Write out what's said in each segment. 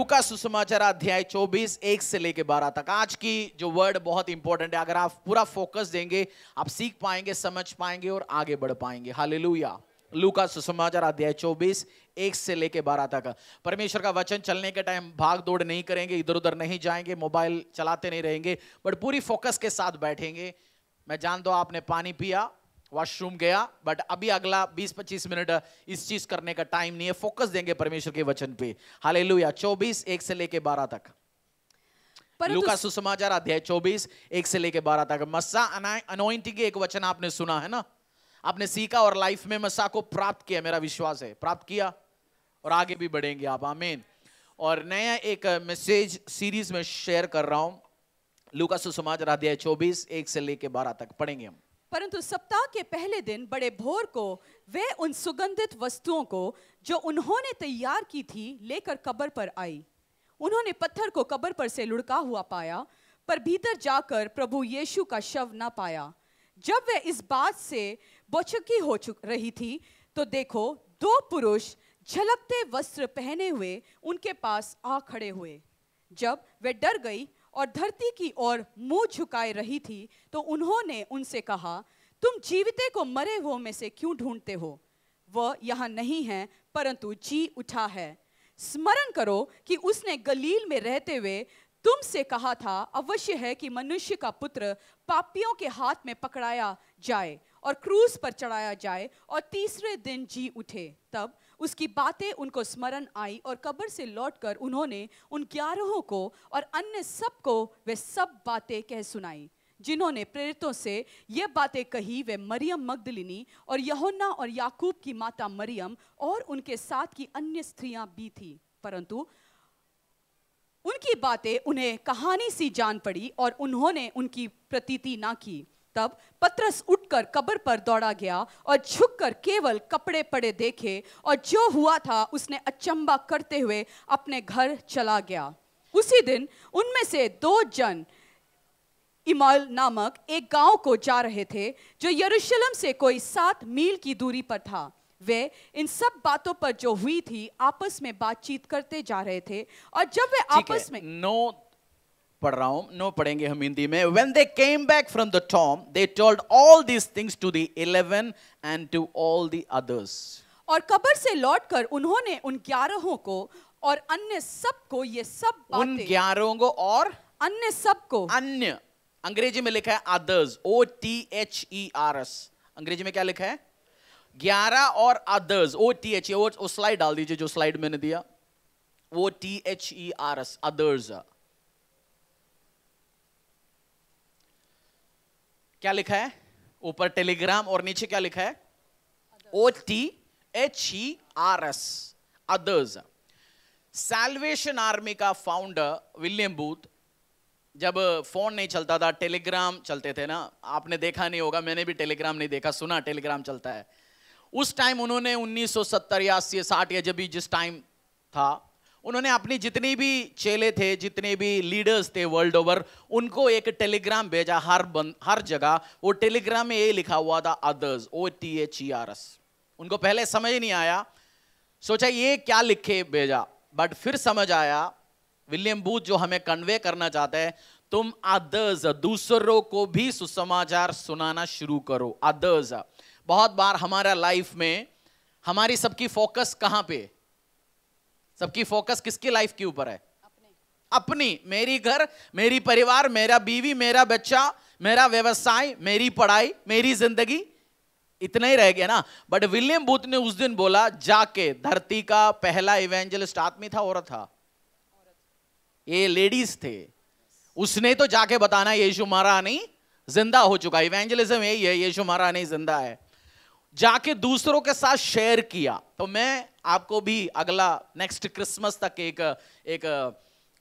लूका सुसमाचार अध्याय 24 1 से लेके 12 तक। आज की जो वर्ड बहुत इंपॉर्टेंट है। अगर आप पूरा फोकस देंगे आप सीख पाएंगे, समझ पाएंगे और आगे बढ़ पाएंगे। हालेलुया। लूका सुसमाचार अध्याय 24 1 से लेके 12 तक। परमेश्वर का वचन चलने के टाइम भाग दौड़ नहीं करेंगे, इधर उधर नहीं जाएंगे, मोबाइल चलाते नहीं रहेंगे, बट पूरी फोकस के साथ बैठेंगे। मैं जानता हूं आपने पानी पिया, वॉशरूम गया, बट अभी अगला 20-25 मिनट इस चीज करने का टाइम नहीं है। फोकस देंगे परमेश्वर के वचन पे। हालेलुया। 24 1 से लेके 12 तक। लूका सुसमाचार अध्याय 24 1 से लेके 12 तक। मस्सा अनॉइंटिंग के एक वचन आपने सुना है ना, आपने सीखा और लाइफ में मस्सा को प्राप्त किया, मेरा विश्वास है प्राप्त किया और आगे भी बढ़ेंगे आप। आमीन। और नया एक मैसेज सीरीज में शेयर कर रहा हूं। लूका सुसमाचार अध्याय 24 1 से लेके 12 तक पढ़ेंगे हम। परंतु सप्ताह के पहले दिन बड़े भोर को वे उन सुगंधित वस्तुओं को जो उन्होंने तैयार की थी लेकर कब्र पर आई। उन्होंने पत्थर को कब्र पर से लुढ़का हुआ पाया, पर भीतर जाकर प्रभु यीशु का शव न पाया। जब वे इस बात से बौचकी हो रही थी तो देखो, दो पुरुष झलकते वस्त्र पहने हुए उनके पास आ खड़े हुए। जब वे डर गई और धरती की ओर मुंह झुकाए रही थी तो उन्होंने उनसे कहा, तुम जीविते को मरे हुओं में से क्यों ढूंढते हो? वह यहाँ नहीं है परंतु जी उठा है। स्मरण करो कि उसने गलील में रहते हुए तुमसे कहा था, अवश्य है कि मनुष्य का पुत्र पापियों के हाथ में पकड़ाया जाए और क्रूस पर चढ़ाया जाए और तीसरे दिन जी उठे। तब उसकी बातें उनको स्मरण आई और कब्र से लौटकर उन्होंने उन 11 को और अन्य सबको वे सब बातें कह सुनाई। जिन्होंने प्रेरितों से ये बातें कही वे मरियम मगदलिनी और यूहन्ना और याकूब की माता मरियम और उनके साथ की अन्य स्त्रियां भी थी। परंतु उनकी बातें उन्हें कहानी सी जान पड़ी और उन्होंने उनकी प्रतीति ना की। तब पतरस उठकर कब्र पर दौड़ा गया और झुककर केवल कपड़े पड़े देखे और जो हुआ था उसने अचंबा करते हुए अपने घर चला गया। उसी दिन उनमें से 2 जन इमाल नामक एक गांव को जा रहे थे जो यरूशलेम से कोई 7 मील की दूरी पर था। वे इन सब बातों पर जो हुई थी आपस में बातचीत करते जा रहे थे और जब वे आपस में पढ़ रहा हूं, नो पढ़ेंगे हम हिंदी में। When they came back from the tomb, they told all these things to the 11 and to all the others. और कब्र से लौटकर उन्होंने उन 11 को और अन्य सबको ये सब बातें, उन 11 को और अन्य सबको, अन्य अंग्रेजी में लिखा है others, OTHERS। अंग्रेजी में क्या लिखा है? 11 और others, OTHE। वो स्लाइड डाल दीजिए जो स्लाइड मैंने दिया, OTHERS, others। क्या लिखा है ऊपर? टेलीग्राम। और नीचे क्या लिखा है? OTHERS, others. सैल्वेशन आर्मी का फाउंडर विलियम बूथ, जब फोन नहीं चलता था टेलीग्राम चलते थे ना, आपने देखा नहीं होगा, मैंने भी टेलीग्राम नहीं देखा, सुना टेलीग्राम चलता है। उस टाइम उन्होंने 1970 या 80 60 या जब भी जिस टाइम था, उन्होंने अपनी जितनी भी चेले थे, जितने भी लीडर्स थे वर्ल्ड ओवर, उनको एक टेलीग्राम भेजा। हर जगह वो टेलीग्राम में ये लिखा हुआ था अदर्स, OTHERS। उनको पहले समझ नहीं आया, सोचा ये क्या लिखे भेजा, बट फिर समझ आया विलियम बूथ जो हमें कन्वे करना चाहता है, तुम अदर्स, दूसरों को भी सुसमाचार सुनाना शुरू करो। अदर्स। बहुत बार हमारा लाइफ में हमारी सबकी फोकस कहां पे? सबकी फोकस किसकी लाइफ के ऊपर है? अपनी। मेरी घर, मेरी परिवार, मेरा बीवी, मेरा बच्चा, मेरा व्यवसाय, मेरी पढ़ाई, मेरी जिंदगी, इतना ही रह गया ना। बट विलियम बूथ ने उस दिन बोला, जाके धरती का पहला इवेंजलिस्ट आदमी था, औरत था? ये लेडीज थे। उसने तो जाके बताना यीशु मरा नहीं, जिंदा हो चुका। इवेंजलिज्म यही है, यीशु मरा नहीं, जिंदा है। जाके दूसरों के साथ शेयर किया। तो मैं आपको भी अगला नेक्स्ट क्रिसमस तक एक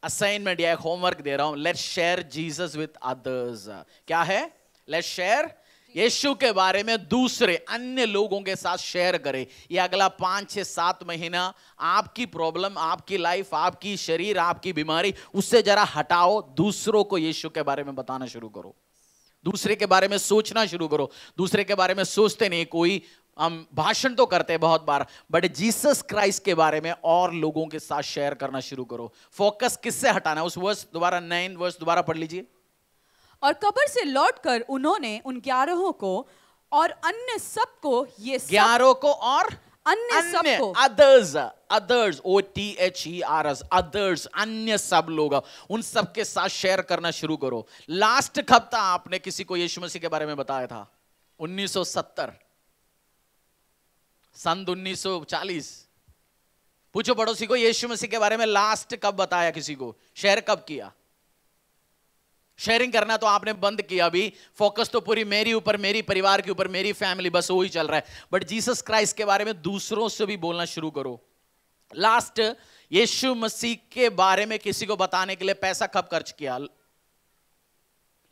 असाइनमेंट या एक होमवर्क दे रहा हूं। Let's share Jesus with others. क्या है? लेट्स शेयर यीशु के बारे में दूसरे अन्य लोगों के साथ शेयर करें। ये अगला 5 6 7 महीना आपकी प्रॉब्लम, आपकी लाइफ, आपकी शरीर, आपकी बीमारी, उससे जरा हटाओ, दूसरों को यीशु के बारे में बताना शुरू करो। दूसरे के बारे में सोचना शुरू करो। दूसरे के बारे में सोचते नहीं, कोई हम भाषण तो करते हैं बहुत बार, बट जीसस क्राइस्ट के बारे में और लोगों के साथ शेयर करना शुरू करो। फोकस किससे हटाना है? उस वर्स दोबारा 9 वर्स दोबारा पढ़ लीजिए। और कब्र से लौटकर उन्होंने उन 11 को और अन्य सबको ये 11 को और अन्य सबको, अदर्स, अदर्स, OTHERS, अदर्स, अन्य सब लोग, उन सब के साथ शेयर करना शुरू करो। लास्ट हफ्ता आपने किसी को यीशु मसीह के बारे में बताया था 1970, सन 1940। पूछो पड़ोसी को यीशु मसीह के बारे में लास्ट कब बताया, किसी को शेयर कब किया? शेयरिंग करना तो आपने बंद किया अभी। फोकस तो पूरी मेरी ऊपर, मेरी परिवार के ऊपर, मेरी फैमिली, बस वही चल रहा है। बट जीसस क्राइस्ट के बारे में दूसरों से भी बोलना शुरू करो। लास्ट यीशु मसीह के बारे में किसी को बताने के लिए पैसा कब खर्च किया?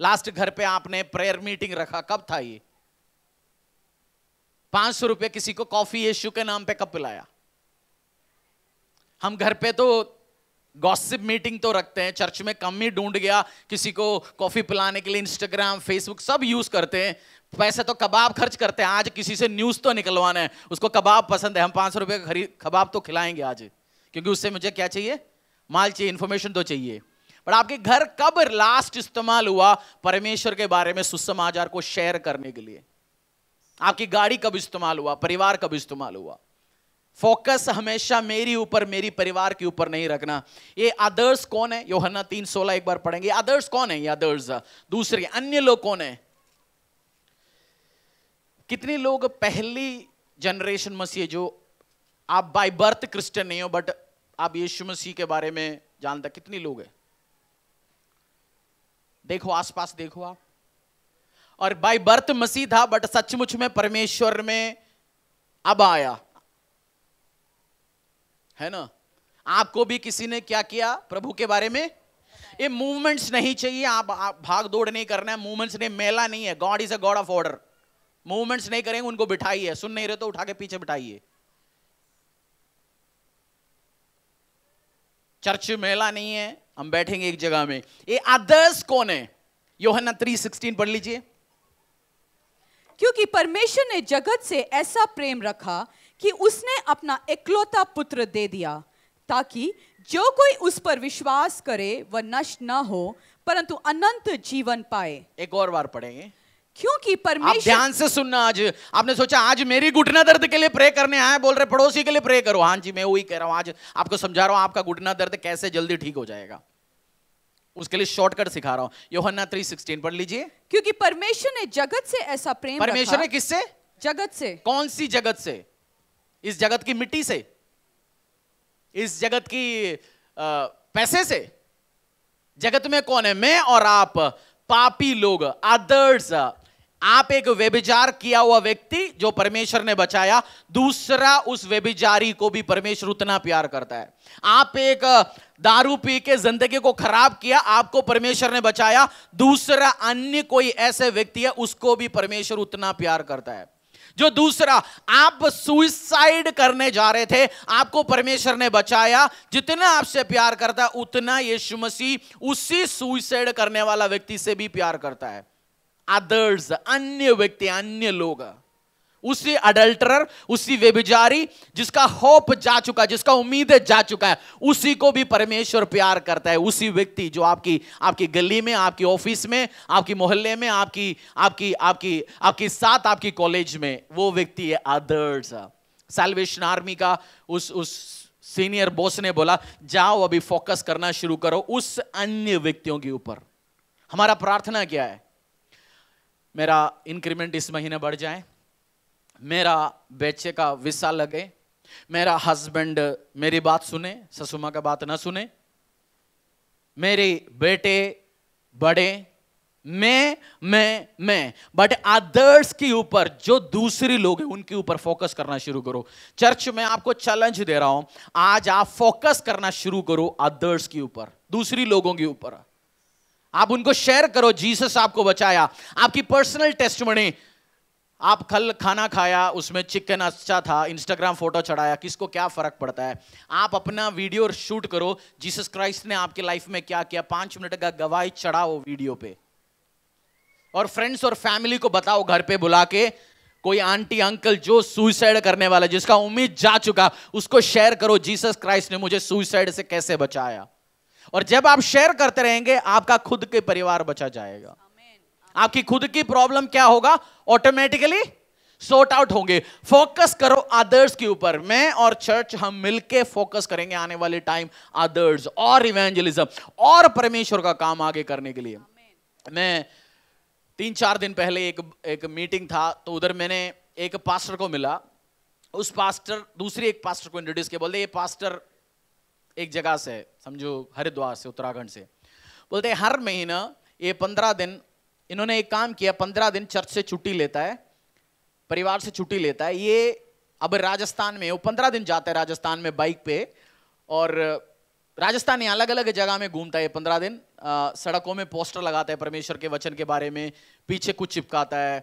लास्ट घर पे आपने प्रेयर मीटिंग रखा, कब था ये? 500 रुपए किसी को कॉफी यीशु के नाम पे कब पिलाया? हम घर पे तो गॉसिप मीटिंग तो रखते हैं, चर्च में कम ही ढूंढ गया किसी को कॉफी पिलाने के लिए। इंस्टाग्राम, फेसबुक सब यूज करते हैं। पैसे तो कबाब खर्च करते हैं। आज किसी से न्यूज तो निकलवाना है, उसको कबाब पसंद है, हम 500 रुपए का कबाब तो खिलाएंगे आज, क्योंकि उससे मुझे क्या चाहिए? माल चाहिए, इंफॉर्मेशन तो चाहिए। पर आपके घर कब लास्ट इस्तेमाल हुआ परमेश्वर के बारे में सुसमाचार को शेयर करने के लिए? आपकी गाड़ी कब इस्तेमाल हुआ? परिवार कब इस्तेमाल हुआ? फोकस हमेशा मेरी ऊपर, मेरी परिवार के ऊपर नहीं रखना। ये अदर्स कौन है? यूहन्ना 3:16 एक बार पढ़ेंगे। अदर्स कौन है? ये अदर्स दूसरे, अन्य लोग कौन है? कितने लोग पहली जनरेशन मसीह, जो आप बाय बर्थ क्रिश्चियन नहीं हो बट आप यीशु मसीह के बारे में जानते, कितने लोग हैं? देखो आसपास, देखो आप। और बाय बर्थ मसीह था बट सचमुच में परमेश्वर में अब आया है ना। आपको भी किसी ने क्या किया प्रभु के बारे में? ये मूवमेंट्स नहीं चाहिए, आप भाग दौड़ नहीं करना है। मूवमेंट्स नहीं, मेला नहीं है। God is a God of order. Movements नहीं करेंगे, उनको बिठाइए। सुन नहीं रहे तो उठा के पीछे बिठाइए। चर्च मेला नहीं है, हम बैठेंगे एक जगह में। ये अदर्स कौन है? यूहन्ना 3:16 पढ़ लीजिए। क्योंकि परमेश्वर ने जगत से ऐसा प्रेम रखा कि उसने अपना इकलौता पुत्र दे दिया, ताकि जो कोई उस पर विश्वास करे वह नष्ट ना हो परंतु अनंत जीवन पाए। एक और बार पढ़ेंगे। क्योंकि परमेश्वर, आप ध्यान से सुनना। आज आपने सोचा आज मेरी घुटना दर्द के लिए प्रे करने आया, बोल रहे पड़ोसी के लिए प्रे करो। हाँ जी, मैं वही कह रहा हूं। आज आपको समझा रहा हूं आपका घुटना दर्द कैसे जल्दी ठीक हो जाएगा, उसके लिए शॉर्टकट सिखा रहा हूं। यूहन्ना 3:16 पढ़ लीजिए। क्योंकि परमेश्वर ने जगत से ऐसा प्रेम रखा। परमेश्वर ने किससे? जगत से। कौन सी जगत से? इस जगत की मिट्टी से? इस जगत की पैसे से? जगत में कौन है? मैं और आप, पापी लोग, अदर्स। आप एक व्यभिचार किया हुआ व्यक्ति जो परमेश्वर ने बचाया, दूसरा उस व्यभिचारी को भी परमेश्वर उतना प्यार करता है। आप एक दारू पी के जिंदगी को खराब किया, आपको परमेश्वर ने बचाया, दूसरा अन्य कोई ऐसे व्यक्ति है, उसको भी परमेश्वर उतना प्यार करता है। जो दूसरा, आप सुइसाइड करने जा रहे थे, आपको परमेश्वर ने बचाया। जितना आपसे प्यार करता है उतना यीशु मसीह उसी सुइसाइड करने वाला व्यक्ति से भी प्यार करता है। अदर्स, अन्य व्यक्ति, अन्य लोग, उसी अडल्टरर, उसी व्यभिचारी जिसका होप जा चुका, जिसका उम्मीद जा चुका है, उसी को भी परमेश्वर प्यार करता है। उसी व्यक्ति जो आपकी गली में, आपकी ऑफिस में, आपकी मोहल्ले में, आपकी साथ, आपकी कॉलेज में, वो व्यक्ति है अदर्स। सैल्वेशन आर्मी का उस सीनियर बॉस ने बोला, जाओ अभी फोकस करना शुरू करो उस अन्य व्यक्तियों के ऊपर। हमारा प्रार्थना क्या है? मेरा इंक्रीमेंट इस महीने बढ़ जाए, मेरा बच्चे का वीसा लगे, मेरा हस्बैंड मेरी बात सुने, ससुमा का बात ना सुने, मेरे बेटे बड़े, मैं बट अदर्स के ऊपर, जो दूसरे लोग हैं उनके ऊपर फोकस करना शुरू करो। चर्च में आपको चैलेंज दे रहा हूं, आज आप फोकस करना शुरू करो अदर्स के ऊपर, दूसरी लोगों के ऊपर। आप उनको शेयर करो, जीसस आपको बचाया। आपकी पर्सनल टेस्टिमनी, आप कल खाना खाया, उसमें चिकन अच्छा था, इंस्टाग्राम फोटो चढ़ाया, किसको क्या फर्क पड़ता है? आप अपना वीडियो शूट करो, जीसस क्राइस्ट ने आपकी लाइफ में क्या किया, 5 मिनट का गवाही चढ़ाओ वीडियो पे, और फ्रेंड्स और फैमिली को बताओ घर पे बुला के, कोई आंटी अंकल जो सुसाइड करने वाला, जिसका उम्मीद जा चुका, उसको शेयर करो जीसस क्राइस्ट ने मुझे सुसाइड से कैसे बचाया। और जब आप शेयर करते रहेंगे, आपका खुद के परिवार बचा जाएगा। आपकी खुद की प्रॉब्लम क्या होगा, ऑटोमेटिकली सॉर्ट आउट होंगे। फोकस करो अदर्स के ऊपर। मैं और चर्च हम मिलके फोकस करेंगे आने वाले टाइम अदर्स और इवेंजलिज्म और परमेश्वर का काम आगे करने के लिए। मैं 3-4 दिन पहले एक मीटिंग था, तो उधर मैंने एक पास्टर को मिला। उस पास्टर दूसरी एक पास्टर को इंट्रोड्यूस किया। बोलते ये पास्टर एक जगह से, समझो हरिद्वार से, उत्तराखंड से। बोलते हर महीना ये 15 दिन इन्होंने एक काम किया, 15 दिन चर्च से छुट्टी लेता है, परिवार से छुट्टी लेता है। ये अब राजस्थान में, वो 15 दिन जाता है राजस्थान में बाइक पे, और राजस्थान अलग अलग जगह में घूमता है 15 दिन। सड़कों में पोस्टर लगाता है परमेश्वर के वचन के बारे में, पीछे कुछ चिपकाता है,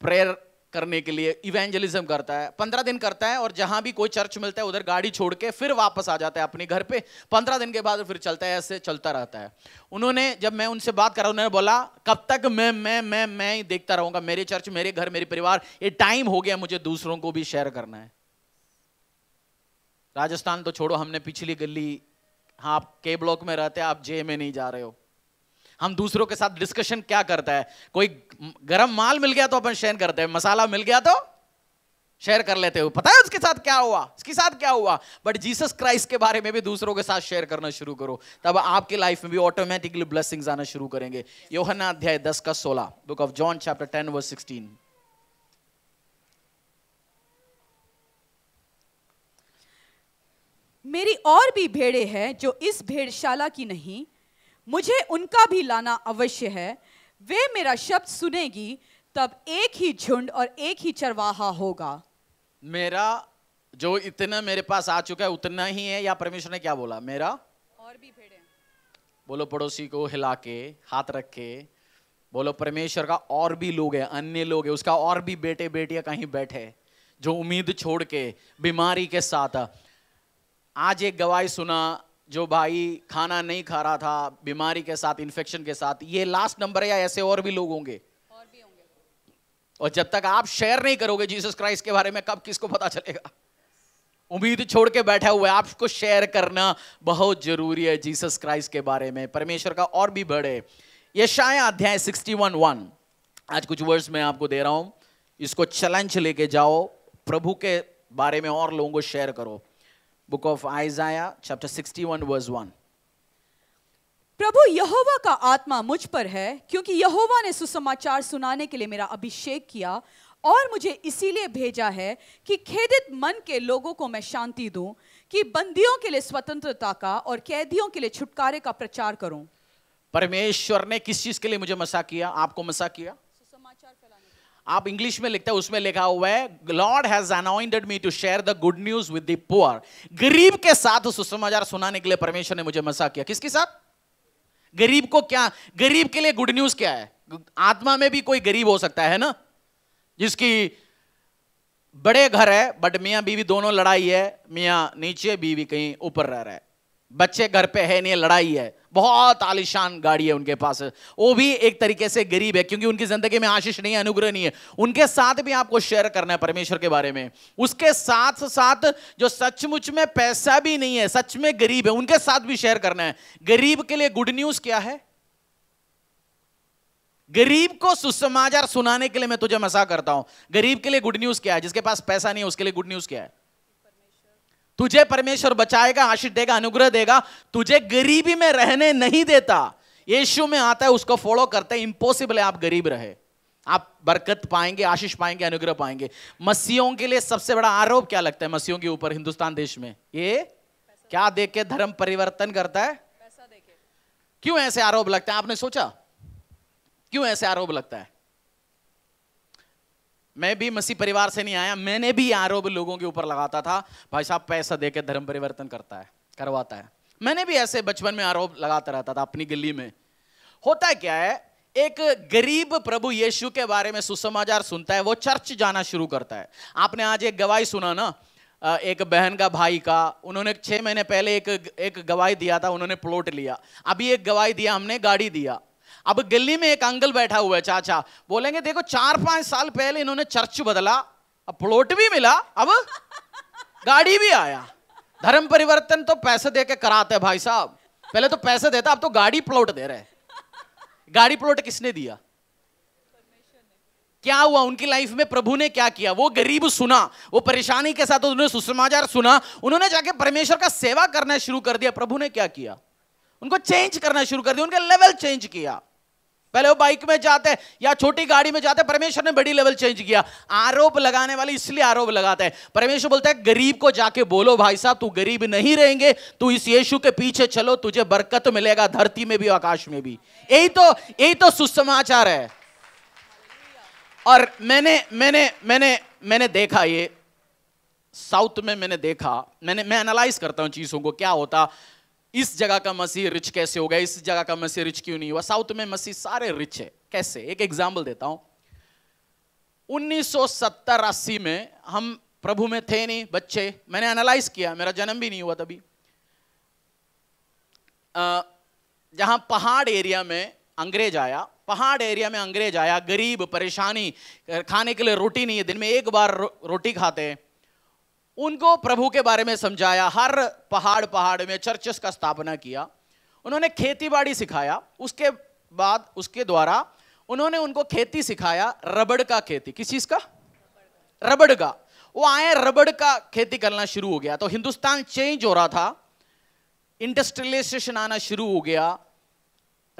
प्रेयर करने के लिए इवेंजलिज्म करता है। 15 दिन करता है, और जहां भी कोई चर्च मिलता है उधर गाड़ी छोड़ के फिर वापस आ जाता है अपने घर पे। 15 दिन के बाद फिर चलता है, ऐसे चलता रहता है। उन्होंने, जब मैं उनसे बात कर रहा हूं, उन्होंने बोला कब तक मैं ही देखता रहूंगा, मेरे चर्च, मेरे घर, मेरे परिवार, ये टाइम हो गया मुझे दूसरों को भी शेयर करना है। राजस्थान तो छोड़ो, हमने पिछली गली, हाँ आप के ब्लॉक में रहते हैं, आप जे में नहीं जा रहे हो। हम दूसरों के साथ डिस्कशन क्या करता है, कोई गरम माल मिल गया तो अपन शेयर करते हैं, मसाला मिल गया तो शेयर कर लेते हो, पता है उसके साथ क्या हुआ, इसके साथ क्या हुआ। बट जीसस क्राइस्ट के बारे में भी दूसरों के साथ शेयर करना शुरू करो, तब आपकी लाइफ में भी ऑटोमेटिकली ब्लेसिंग्स आना शुरू करेंगे। यूहन्ना अध्याय 10:16, बुक ऑफ जॉन चैप्टर 10:16। मेरी और भी भेड़ें हैं जो इस भेड़शाला की नहीं, मुझे उनका भी लाना अवश्य है। वे मेरा शब्द सुनेगी, तब एक ही झुंड और एक ही चरवाहा होगा। मेरा जो इतना मेरे पास आ चुका है उतना ही है, या परमेश्वर ने क्या बोला, मेरा और भी भेड़ें। बोलो पड़ोसी को हिला के, हाथ रख के बोलो, परमेश्वर का और भी लोग हैं, अन्य लोग हैं, उसका और भी बेटे बेटियां कहीं बैठे जो उम्मीद छोड़ के बीमारी के साथ। आज एक गवाही सुना, जो भाई खाना नहीं खा रहा था, बीमारी के साथ, इन्फेक्शन के साथ। ये लास्ट नंबर है या ऐसे और भी लोग होंगे? और भी होंगे। और जब तक आप शेयर नहीं करोगे जीसस क्राइस्ट के बारे में, कब किसको पता चलेगा? उम्मीद छोड़ के बैठा हुआ है, आपको शेयर करना बहुत जरूरी है जीसस क्राइस्ट के बारे में, परमेश्वर का और भी बढ़े। यशायाह अध्याय 61:1, आज कुछ वर्ड्स मैं आपको दे रहा हूं, इसको चैलेंज लेके जाओ, प्रभु के बारे में और लोगों को शेयर करो। Book of आइजाया chapter 61:1। प्रभु यहोवा का आत्मा मुझ पर है, क्योंकि यहोवा ने सुसमाचार सुनाने के लिए मेरा अभिषेक किया, और मुझे इसीलिए भेजा है कि खेदित मन के लोगों को मैं शांति दूं, कि बंदियों के लिए स्वतंत्रता का और कैदियों के लिए छुटकारे का प्रचार करूं। परमेश्वर ने किस चीज के लिए मुझे मसा किया, आपको मसा किया? सुसमाचार फैलाने के लिए। आप इंग्लिश में लिखते हैं, उसमें लिखा हुआ है Lord has anointed me to share the good news with the poor. गरीब के साथ सुसमाचार सुनाने के लिए परमेश्वर ने मुझे मसा किया। किसके साथ? गरीब को। क्या गरीब के लिए गुड न्यूज क्या है? आत्मा में भी कोई गरीब हो सकता है ना, जिसकी बड़े घर है बट मियां बीवी दोनों लड़ाई है, मियां नीचे बीवी कहीं ऊपर रह रहा है, बच्चे घर पे है नहीं, लड़ाई है, बहुत आलीशान गाड़ी है उनके पास, वो भी एक तरीके से गरीब है क्योंकि उनकी जिंदगी में आशीष नहीं है, अनुग्रह नहीं है। उनके साथ भी आपको शेयर करना है परमेश्वर के बारे में। उसके साथ साथ जो सचमुच में पैसा भी नहीं है, सच में गरीब है, उनके साथ भी शेयर करना है। गरीब के लिए गुड न्यूज क्या है? गरीब को सुसमाचार सुनाने के लिए मैं तुझे मसा करता हूं। गरीब के लिए गुड न्यूज क्या है? जिसके पास पैसा नहीं है उसके लिए गुड न्यूज क्या है? तुझे परमेश्वर बचाएगा, आशीष देगा, अनुग्रह देगा, तुझे गरीबी में रहने नहीं देता। यीशु में आता है, उसको फॉलो करते हैं। इंपॉसिबल है आप गरीब रहे, आप बरकत पाएंगे, आशीष पाएंगे, अनुग्रह पाएंगे। मसीहों के लिए सबसे बड़ा आरोप क्या लगता है मसीहों के ऊपर हिंदुस्तान देश में? ये क्या देख के धर्म परिवर्तन करता है? पैसा देके। क्यों ऐसे आरोप लगता है? आपने सोचा क्यों ऐसे आरोप लगता है? मैं भी मसीह परिवार से नहीं आया, मैंने भी आरोप लोगों के ऊपर लगाता था, भाई साहब पैसा देके धर्म परिवर्तन करवाता है। मैंने भी ऐसे बचपन में आरोप लगाता रहता था अपनी गली में। होता क्या है, एक गरीब प्रभु यीशु के बारे में सुसमाचार सुनता है, वो चर्च जाना शुरू करता है। आपने आज एक गवाही सुना ना, एक बहन का भाई का, उन्होंने 6 महीने पहले एक गवाही दिया था, उन्होंने प्लॉट लिया। अभी एक गवाही दिया हमने, गाड़ी दिया। अब गली में एक अंकल बैठा हुआ है, चाचा, बोलेंगे देखो 4-5 साल पहले इन्होंने चर्च बदला, अब प्लॉट भी मिला, अब गाड़ी भी आया। धर्म परिवर्तन तो पैसे दे के कराते हैं भाई साहब, पहले तो पैसे देता, अब तो गाड़ी प्लॉट दे रहे। गाड़ी प्लॉट किसने दिया? क्या हुआ उनकी लाइफ में? प्रभु ने क्या किया? वो गरीब सुना, वो परेशानी के साथ उन्होंने सुसमाचार सुना, उन्होंने जाके परमेश्वर का सेवा करना शुरू कर दिया। प्रभु ने क्या किया? उनको चेंज करना शुरू कर दिया, उनका लेवल चेंज किया। पहले वो बाइक में जाते या छोटी गाड़ी में जाते, परमेश्वर ने बड़ी लेवल चेंज किया। आरोप लगाने वाले इसलिए आरोप लगाते हैं, परमेश्वर बोलता है गरीब को जाके बोलो भाई साहब तू गरीब नहीं रहेंगे, तू इस यीशु के पीछे चलो, तुझे बरकत मिलेगा धरती में भी आकाश में भी। यही तो सुसमाचार है। और मैंने देखा, ये साउथ में मैंने देखा, मैं एनालाइज करता हूं चीजों को, क्या होता, इस जगह का मसीह रिच कैसे हो गया, इस जगह का मसीह रिच क्यों नहीं हुआ। साउथ में मसीह सारे रिच है। कैसे? एक एग्जाम्पल देता हूं। 1970-80 में हम प्रभु में थे नहीं, बच्चे, मैंने एनालाइज किया, मेरा जन्म भी नहीं हुआ तभी। जहां पहाड़ एरिया में अंग्रेज आया, गरीब, परेशानी, खाने के लिए रोटी नहीं है, दिन में एक बार रोटी खाते हैं। उनको प्रभु के बारे में समझाया, हर पहाड़ में चर्चेस का स्थापना किया, उन्होंने खेती बाड़ी सिखाया। उसके द्वारा उन्होंने उनको खेती सिखाया, रबड़ का खेती। किस चीज का? रबड़ का। वो आए, रबड़ का खेती करना शुरू हो गया। तो हिंदुस्तान चेंज हो रहा था, इंडस्ट्रियलाइजेशन आना शुरू हो गया,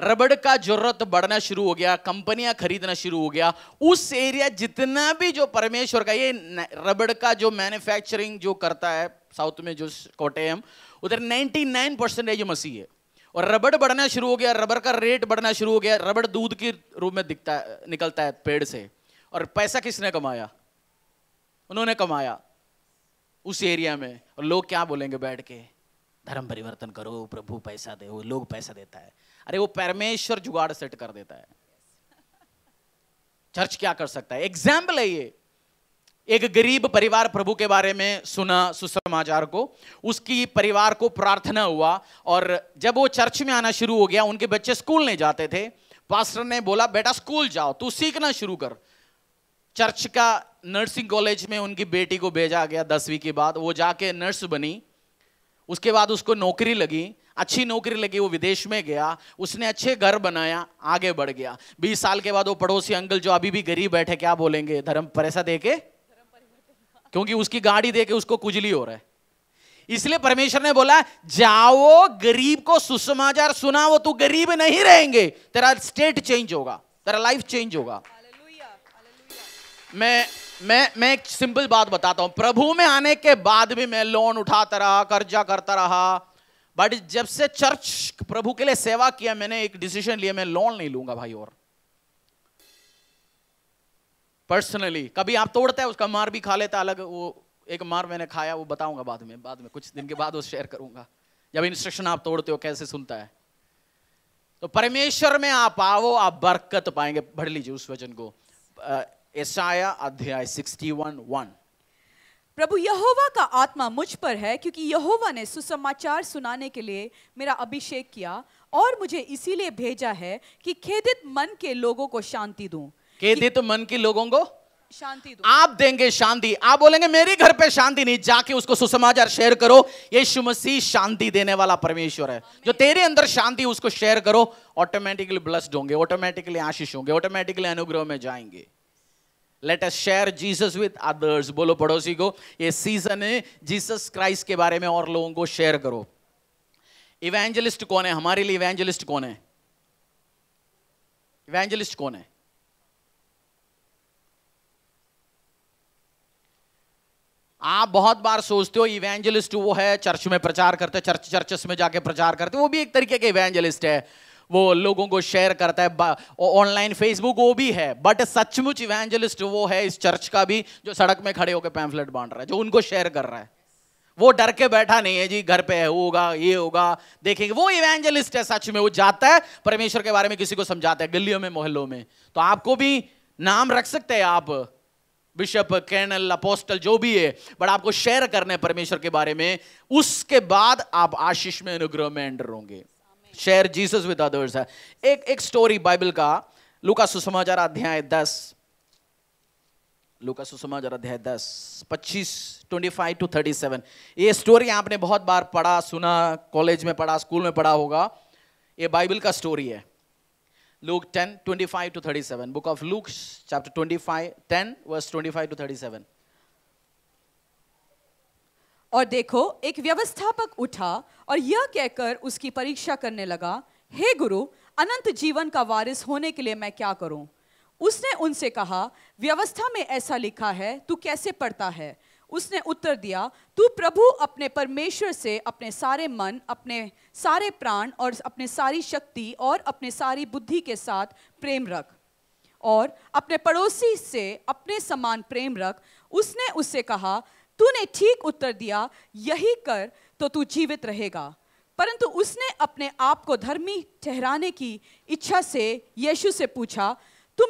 रबड़ का जरूरत बढ़ना शुरू हो गया, कंपनियां खरीदना शुरू हो गया। उस एरिया जितना भी जो परमेश्वर का ये रबड़ का जो मैन्युफैक्चरिंग जो करता है, साउथ में जो कोट्टयम, उधर 99% मसीह है। और रबड़ बढ़ना शुरू हो गया, रबड़ का रेट बढ़ना शुरू हो गया, रबड़ दूध के रूप में निकलता है पेड़ से। और पैसा किसने कमाया? उन्होंने कमाया उस एरिया में। और लोग क्या बोलेंगे बैठ के? धर्म परिवर्तन करो, प्रभु पैसा दे, वो लोग पैसा देता है। अरे वो परमेश्वर जुगाड़ सेट कर देता है। चर्च क्या कर सकता है? एग्जाम्पल है ये। एक गरीब परिवार प्रभु के बारे में सुना सुसमाचार को, उसकी परिवार को प्रार्थना हुआ, और जब वो चर्च में आना शुरू हो गया, उनके बच्चे स्कूल नहीं जाते थे, पास्टर ने बोला बेटा स्कूल जाओ, तू सीखना शुरू कर। चर्च का नर्सिंग कॉलेज में उनकी बेटी को भेजा गया 10वीं के बाद, वो जाके नर्स बनी। उसके बाद उसको नौकरी लगी, अच्छी नौकरी लगी, वो विदेश में गया, उसने अच्छे घर बनाया, आगे बढ़ गया। 20 साल के बाद वो पड़ोसी अंकल जो अभी भी गरीब बैठे क्या बोलेंगे? धर्म पैसा देके, क्योंकि उसकी गाड़ी देके उसको कुजली हो रहा है। इसलिए परमेश्वर ने बोला जाओ गरीब को सुसमाचार सुनाओ, तू गरीब नहीं रहेंगे, तेरा स्टेट चेंज होगा, तेरा लाइफ चेंज होगा। मैं एक सिंपल बात बताता हूं, प्रभु में आने के बाद भी मैं लोन उठाता रहा, कर्जा करता रहा, बट जब से चर्च प्रभु के लिए सेवा किया, मैंने एक डिसीजन लिया, मैं लोन नहीं लूंगा भाई। और पर्सनली कभी आप तोड़ता है, उसका मार भी खा लेता अलग। वो एक मार मैंने खाया, वो बताऊंगा बाद में कुछ दिन के बाद वो शेयर करूंगा, जब इंस्ट्रक्शन आप तोड़ते हो कैसे सुनता है। तो परमेश्वर में आप आओ, आप बरकत पाएंगे। पढ़ लीजिए उस वचन को, यशाया अध्याय 61:1। प्रभु यहोवा का आत्मा मुझ पर है, क्योंकि यहोवा ने सुसमाचार सुनाने के लिए मेरा अभिषेक किया, और मुझे इसीलिए भेजा है कि खेदित मन के लोगों को शांति दूं। खेदित मन के लोगों को शांति दूं। आप देंगे शांति। आप बोलेंगे मेरे घर पे शांति नहीं, जाके उसको सुसमाचार शेयर करो। यीशु मसीह शांति देने वाला परमेश्वर है। जो तेरे अंदर शांति, उसको शेयर करो, ऑटोमेटिकली ब्लेस्ड होंगे, ऑटोमेटिकली आशीष होंगे, ऑटोमेटिकली अनुग्रह में जाएंगे। Late us share Jesus with others. बोलो पड़ोसी को, ये सीजन है जीसस क्राइस्ट के बारे में और लोगों को शेयर करो। इवेंजलिस्ट कौन है हमारे लिए? इवेंजलिस्ट कौन है? इवेंजलिस्ट कौन है? आप बहुत बार सोचते हो इवेंजलिस्ट वो है चर्च में प्रचार करते, चर्चेस में जाके प्रचार करते, वो भी एक तरीके के इवेंजलिस्ट है, वो लोगों को शेयर करता है, ऑनलाइन फेसबुक वो भी है। बट सचमुच इवेंजलिस्ट वो है इस चर्च का भी, जो सड़क में खड़े होकर पैम्फलेट बांट रहा है, जो उनको शेयर कर रहा है। वो डर के बैठा नहीं है जी घर पे है, होगा ये होगा देखेंगे, वो इवेंजलिस्ट है सच में। वो जाता है परमेश्वर के बारे में किसी को समझाता है, गलियों में मोहल्लों में। तो आपको भी नाम रख सकते हैं आप, बिशप, कर्नल, अपोस्टल, जो भी है, बट आपको शेयर करने परमेश्वर के बारे में। उसके बाद आप आशीष में, अनुग्रह में एंटर होंगे। शेयर जीसस विद अदर्स है। एक स्टोरी बाइबल का, लूका सुसमाचार अध्याय 10, लूका सुसमाचार अध्याय 10 25 25 to 37। ये स्टोरी आपने बहुत बार पढ़ा, सुना, कॉलेज में पढ़ा, स्कूल में पढ़ा होगा। ये बाइबल का स्टोरी है। Luke 10 25 to 37, book of Luke chapter 25 10 verse 25 to 37। और देखो, एक व्यवस्थापक उठा और यह कहकर उसकी परीक्षा करने लगा, हे गुरु, अनंत जीवन का वारिस होने के लिए मैं क्या करूं? उसने उनसे कहा, व्यवस्था में ऐसा लिखा है, तू कैसे पढ़ता है? उसने उत्तर दिया, तू प्रभु अपने परमेश्वर से अपने सारे मन, अपने सारे प्राण और अपने सारी शक्ति और अपने सारी बुद्धि के साथ प्रेम रख, और अपने पड़ोसी से अपने समान प्रेम रख। उसने उससे कहा, तूने ठीक उत्तर दिया, यही कर तो तू जीवित रहेगा। परंतु उसने अपने आप को धर्मी ठहराने की इच्छा से यीशु से पूछा, तो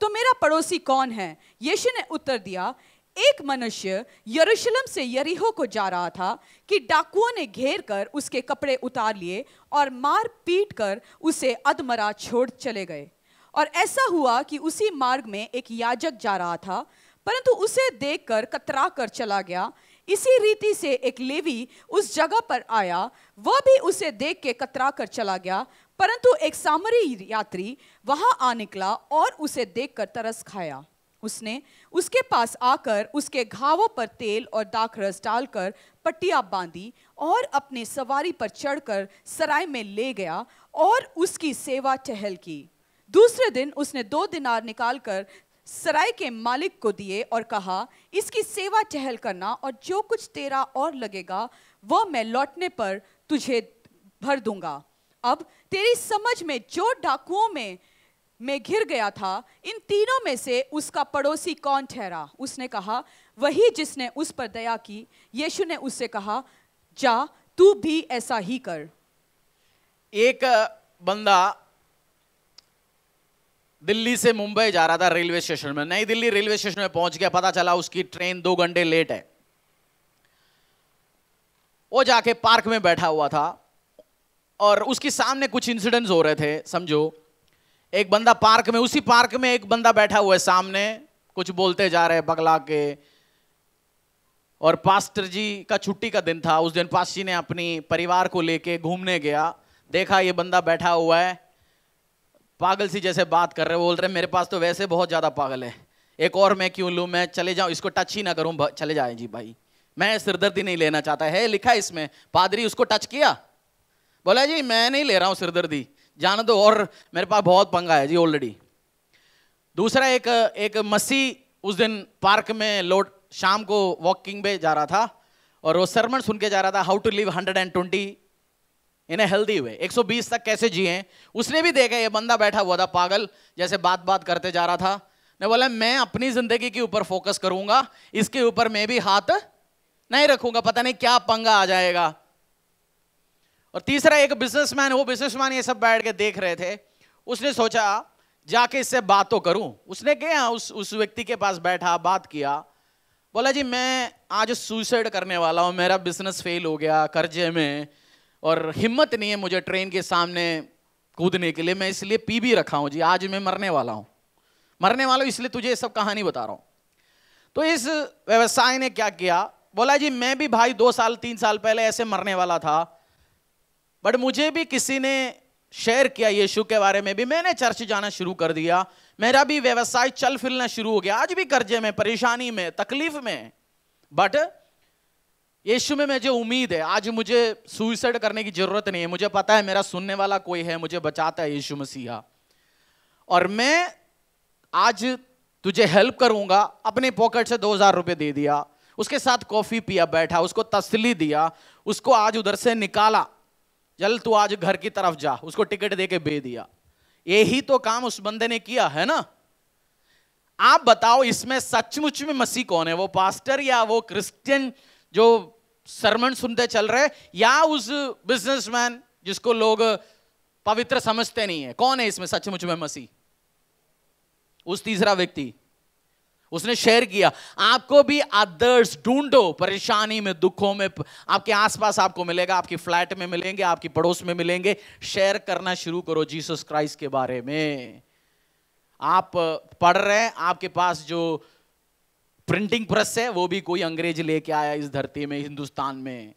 मेरा पड़ोसी कौन है? यीशु ने उत्तर दिया, एक मनुष्य यरूशलेम से यरीहो को जा रहा था कि डाकुओं ने घेर कर उसके कपड़े उतार लिए और मार पीट कर उसे अधमरा छोड़ चले गए। और ऐसा हुआ कि उसी मार्ग में एक याजक जा रहा था, परंतु उसे देखकर कतरा कर चला गया। इसी रीति से एक लेवी उस जगह पर आया, वह भी उसे देख के कतरा कर चला गया, परंतु एक सामरी यात्री वहां आ निकला और उसे देखकर तरस खाया। उसने उसके पास आकर उसके घावों पर तेल और दाखरस डालकर पट्टियां बांधी और अपनी सवारी पर चढ़कर सराय में ले गया और उसकी सेवा टहल की। दूसरे दिन उसने 2 दिनार निकालकर सराय के मालिक को दिए और कहा, इसकी सेवा टहल करना, और जो कुछ तेरा और लगेगा वह मैं लौटने पर तुझे भर दूंगा। अब तेरी समझ में जो डाकुओं में घिर गया था, इन तीनों में से उसका पड़ोसी कौन ठहरा? उसने कहा, वही जिसने उस पर दया की। यीशु ने उससे कहा, जा तू भी ऐसा ही कर। एक बंदा दिल्ली से मुंबई जा रहा था रेलवे स्टेशन में। नई दिल्ली रेलवे स्टेशन में पहुंच गया, पता चला उसकी ट्रेन 2 घंटे लेट है। वो जाके पार्क में बैठा हुआ था और उसके सामने कुछ इंसिडेंट्स हो रहे थे। समझो, एक बंदा पार्क में, उसी पार्क में एक बंदा बैठा हुआ है सामने, कुछ बोलते जा रहे हैं बगला के। और पास्टर जी का छुट्टी का दिन था। उस दिन पास्टर जी ने अपनी परिवार को लेके घूमने गया, देखा ये बंदा बैठा हुआ है, पागल सी जैसे बात कर रहे, बोल रहे मेरे पास तो वैसे बहुत ज्यादा पागल है, एक और मैं क्यों लूं, मैं चले जाऊं, इसको टच ही ना करूं, चले जाए जी भाई, मैं सिरदर्दी नहीं लेना चाहता है, लिखा है इसमें। पादरी उसको टच किया, बोला जी मैं नहीं ले रहा हूं सिरदर्दी, जाने दो, और मेरे पास बहुत पंगा है जी ऑलरेडी। दूसरा एक मसीह उस दिन पार्क में शाम को वॉकिंग पे जा रहा था और वो सरमन सुन के जा रहा था, how to live 120 in a healthy way, 120 तक कैसे जिए। उसने भी देखा ये बंदा बैठा हुआ था पागल जैसे बात करते जा रहा था। ने बोला मैं अपनी जिंदगी के ऊपर फोकस करूंगा, इसके ऊपर मैं भी हाथ नहीं रखूंगा, पता नहीं क्या पंगा आ जाएगा। और तीसरा एक बिजनेसमैन, वो बिजनेसमैन ये सब बैठ के देख रहे थे। उसने सोचा जाके इससे बात तो करूं। उसने गया उस व्यक्ति के पास बैठा, बात किया, बोला जी मैं आज सुसाइड करने वाला हूं, मेरा बिजनेस फेल हो गया, कर्जे में, और हिम्मत नहीं है मुझे ट्रेन के सामने कूदने के लिए, मैं इसलिए पी भी रखा हूं जी, आज मैं मरने वाला हूं, इसलिए तुझे ये सब कहानी बता रहा हूं। तो इस व्यवसाय ने क्या किया, बोला जी मैं भी भाई 2 साल 3 साल पहले ऐसे मरने वाला था, बट मुझे भी किसी ने शेयर किया यीशु के बारे में, भी मैंने चर्च जाना शुरू कर दिया, मेरा भी व्यवसाय चल फिरना शुरू हो गया, आज भी कर्जे में, परेशानी में, तकलीफ में, बट यीशु में मुझे उम्मीद है, आज मुझे सुसाइड करने की जरूरत नहीं है, मुझे पता है मेरा सुनने वाला कोई है, मुझे बचाता है यीशु मसीहा, और मैं आज तुझे हेल्प करूंगा। अपने पॉकेट से 2000 रुपए दे दिया, उसके साथ कॉफी पिया, बैठा, उसको तसल्ली दिया, उसको आज उधर से निकाला, चल तू आज घर की तरफ जा, उसको टिकट देके भेज दिया। यही तो काम उस बंदे ने किया है ना। आप बताओ इसमें सचमुच में मसीह कौन है, वो पास्टर या वो क्रिश्चियन जो सरमन सुनते चल रहे, या उस बिजनेसमैन जिसको लोग पवित्र समझते नहीं है? कौन है इसमें सचमुच में मसीह? उस तीसरा व्यक्ति। उसने शेयर किया। आपको भी अदर्स ढूंढो, परेशानी में, दुखों में, आपके आसपास आपको मिलेगा, आपकी फ्लैट में मिलेंगे, आपकी पड़ोस में मिलेंगे। शेयर करना शुरू करो जीसस क्राइस्ट के बारे में। आप पढ़ रहे हैं, आपके पास जो प्रिंटिंग प्रेस है वो भी कोई अंग्रेज लेके आया इस धरती में, हिंदुस्तान में,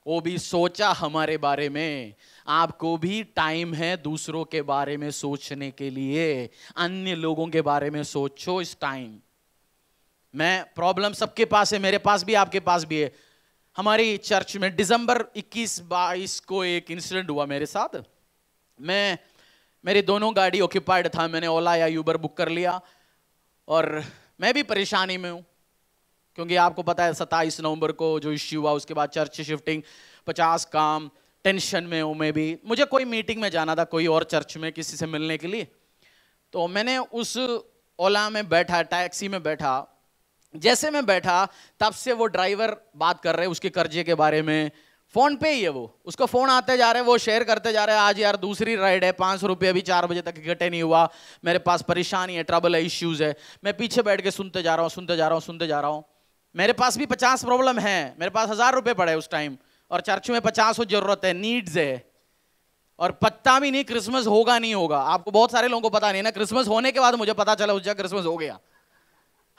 वो भी सोचा हमारे बारे में। आपको भी टाइम है दूसरों के बारे में सोचने के लिए, अन्य लोगों के बारे में सोचो इस टाइम। मैं प्रॉब्लम सबके पास है, मेरे पास भी, आपके पास भी है। हमारी चर्च में दिसंबर 21-22 को एक इंसिडेंट हुआ मेरे साथ। मेरी दोनों गाड़ी ऑक्यूपाइड था, मैंने ओला या यूबर बुक कर लिया और मैं भी परेशानी में हूं, क्योंकि आपको पता है 27 नवंबर को जो इश्यू हुआ, उसके बाद चर्च शिफ्टिंग, 50 काम, टेंशन में हूं मैं भी। मुझे कोई मीटिंग में जाना था, कोई और चर्च में किसी से मिलने के लिए। तो मैंने उस ओला में बैठा, टैक्सी में बैठा। जैसे मैं बैठा तब से वो ड्राइवर बात कर रहे उसके कर्जे के बारे में, फोन पे ही है वो, उसको फोन आते जा रहे हैं, वो शेयर करते जा रहे हैं। आज यार दूसरी राइड है, 500 रुपये अभी 4 बजे तक इकट्ठे नहीं हुआ, मेरे पास परेशानी है, ट्रबल है, इश्यूज है। मैं पीछे बैठ के सुनते जा रहा हूँ। मेरे पास भी 50 प्रॉब्लम है, मेरे पास 1000 रुपये पड़े उस टाइम, और चर्च में 50 जरूरत है, नीड्स है, और पता भी नहीं क्रिसमस होगा नहीं होगा। आपको बहुत सारे लोगों को पता नहीं ना, क्रिसमस होने के बाद मुझे पता चला उस जगह क्रिसमस हो गया।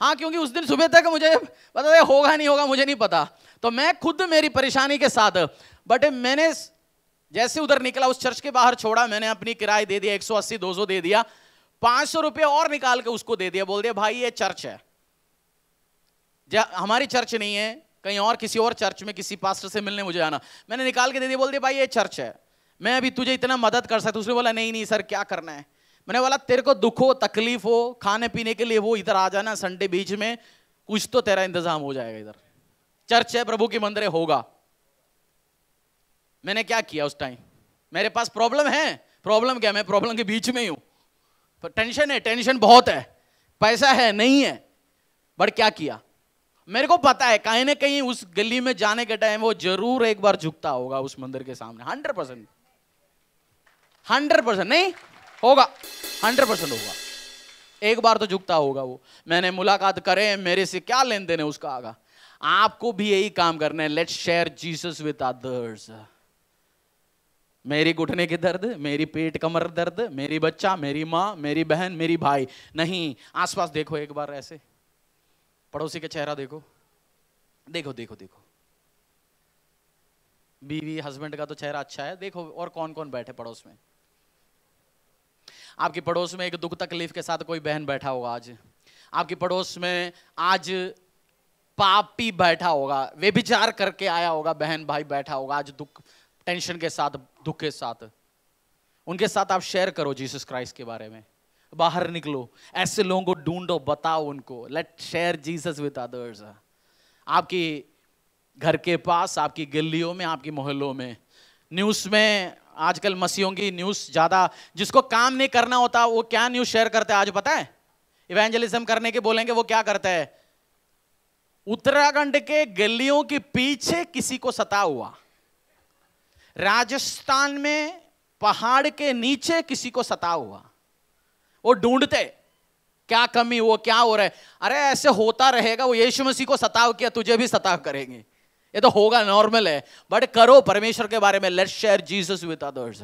हाँ, क्योंकि उस दिन सुबह तक मुझे पता है होगा नहीं होगा, मुझे नहीं पता। तो मैं खुद मेरी परेशानी के साथ, बट मैंने जैसे उधर निकला, उस चर्च के बाहर छोड़ा, मैंने अपनी किराया दे दिया, 180-200 दे दिया, 500 रुपये और निकाल के उसको दे दिया। बोल दिया भाई ये चर्च है, हमारी चर्च नहीं है, कहीं और किसी और चर्च में किसी पास्टर से मिलने मुझे आना। मैंने निकाल के दे दिया, बोल दिया भाई ये चर्च है, मैं अभी तुझे इतना मदद कर सकता। उसने बोला नहीं सर क्या करना है। मैंने बोला तेरे को दुख हो, तकलीफ हो, खाने पीने के लिए वो इधर आ जाना संडे बीच में, कुछ तो तेरा इंतजाम हो जाएगा, इधर चर्च है, प्रभु की मंदिर है, होगा। मैंने क्या किया उस टाइम, मेरे पास प्रॉब्लम है, प्रॉब्लम क्या, मैं प्रॉब्लम के बीच में ही हूं, टेंशन है, टेंशन बहुत है, पैसा है नहीं है, बट क्या किया, मेरे को पता है कहीं ना कहीं उस गली में जाने के टाइम वो जरूर एक बार झुकता होगा उस मंदिर के सामने। 100% नहीं होगा, 100% होगा, एक बार तो झुकता होगा वो। मैंने मुलाकात करे, मेरे से क्या लेन देन है उसका आगा। आपको भी यही काम करना है, let's share Jesus with others. मेरी घुटने की दर्द, मेरी पेट कमर दर्द, मेरी बच्चा, मेरी माँ, मेरी बहन, मेरी भाई नहीं, आसपास देखो एक बार, ऐसे पड़ोसी का चेहरा देखो, देखो देखो देखो, बीवी हस्बैंड का तो चेहरा अच्छा है, देखो और कौन कौन बैठे पड़ोस में। आपकी पड़ोस में एक दुख तकलीफ के साथ कोई बहन बैठा होगा आज, आपकी पड़ोस में आज पापी बैठा होगा, व्यभिचार करके आया होगा बहन भाई बैठा होगा आज दुख टेंशन के साथ, दुख के साथ। उनके साथ आप शेयर करो जीसस क्राइस्ट के बारे में, बाहर निकलो, ऐसे लोगों को ढूंढो, बताओ उनको, late share Jesus with others. आपकी घर के पास, आपकी गलियों में, आपकी मोहल्लों में, न्यूज़ में आजकल मसीहों की न्यूज़ ज़्यादा, जिसको काम नहीं करना होता वो क्या न्यूज़ शेयर करते हैं आज पता है? इवेंजलिज्म करने के बोलेंगे वो क्या करते हैं, उत्तराखंड के गलियों के पीछे किसी को सता हुआ, राजस्थान में पहाड़ के नीचे किसी को सता हुआ, वो ढूंढते क्या कमी, वो क्या हो रहा है। अरे ऐसे होता रहेगा, वो यीशु मसीह को सताव किया, तुझे भी सताव करेंगे, ये तो होगा, नॉर्मल है, बट करो परमेश्वर के बारे में, let's share Jesus with others.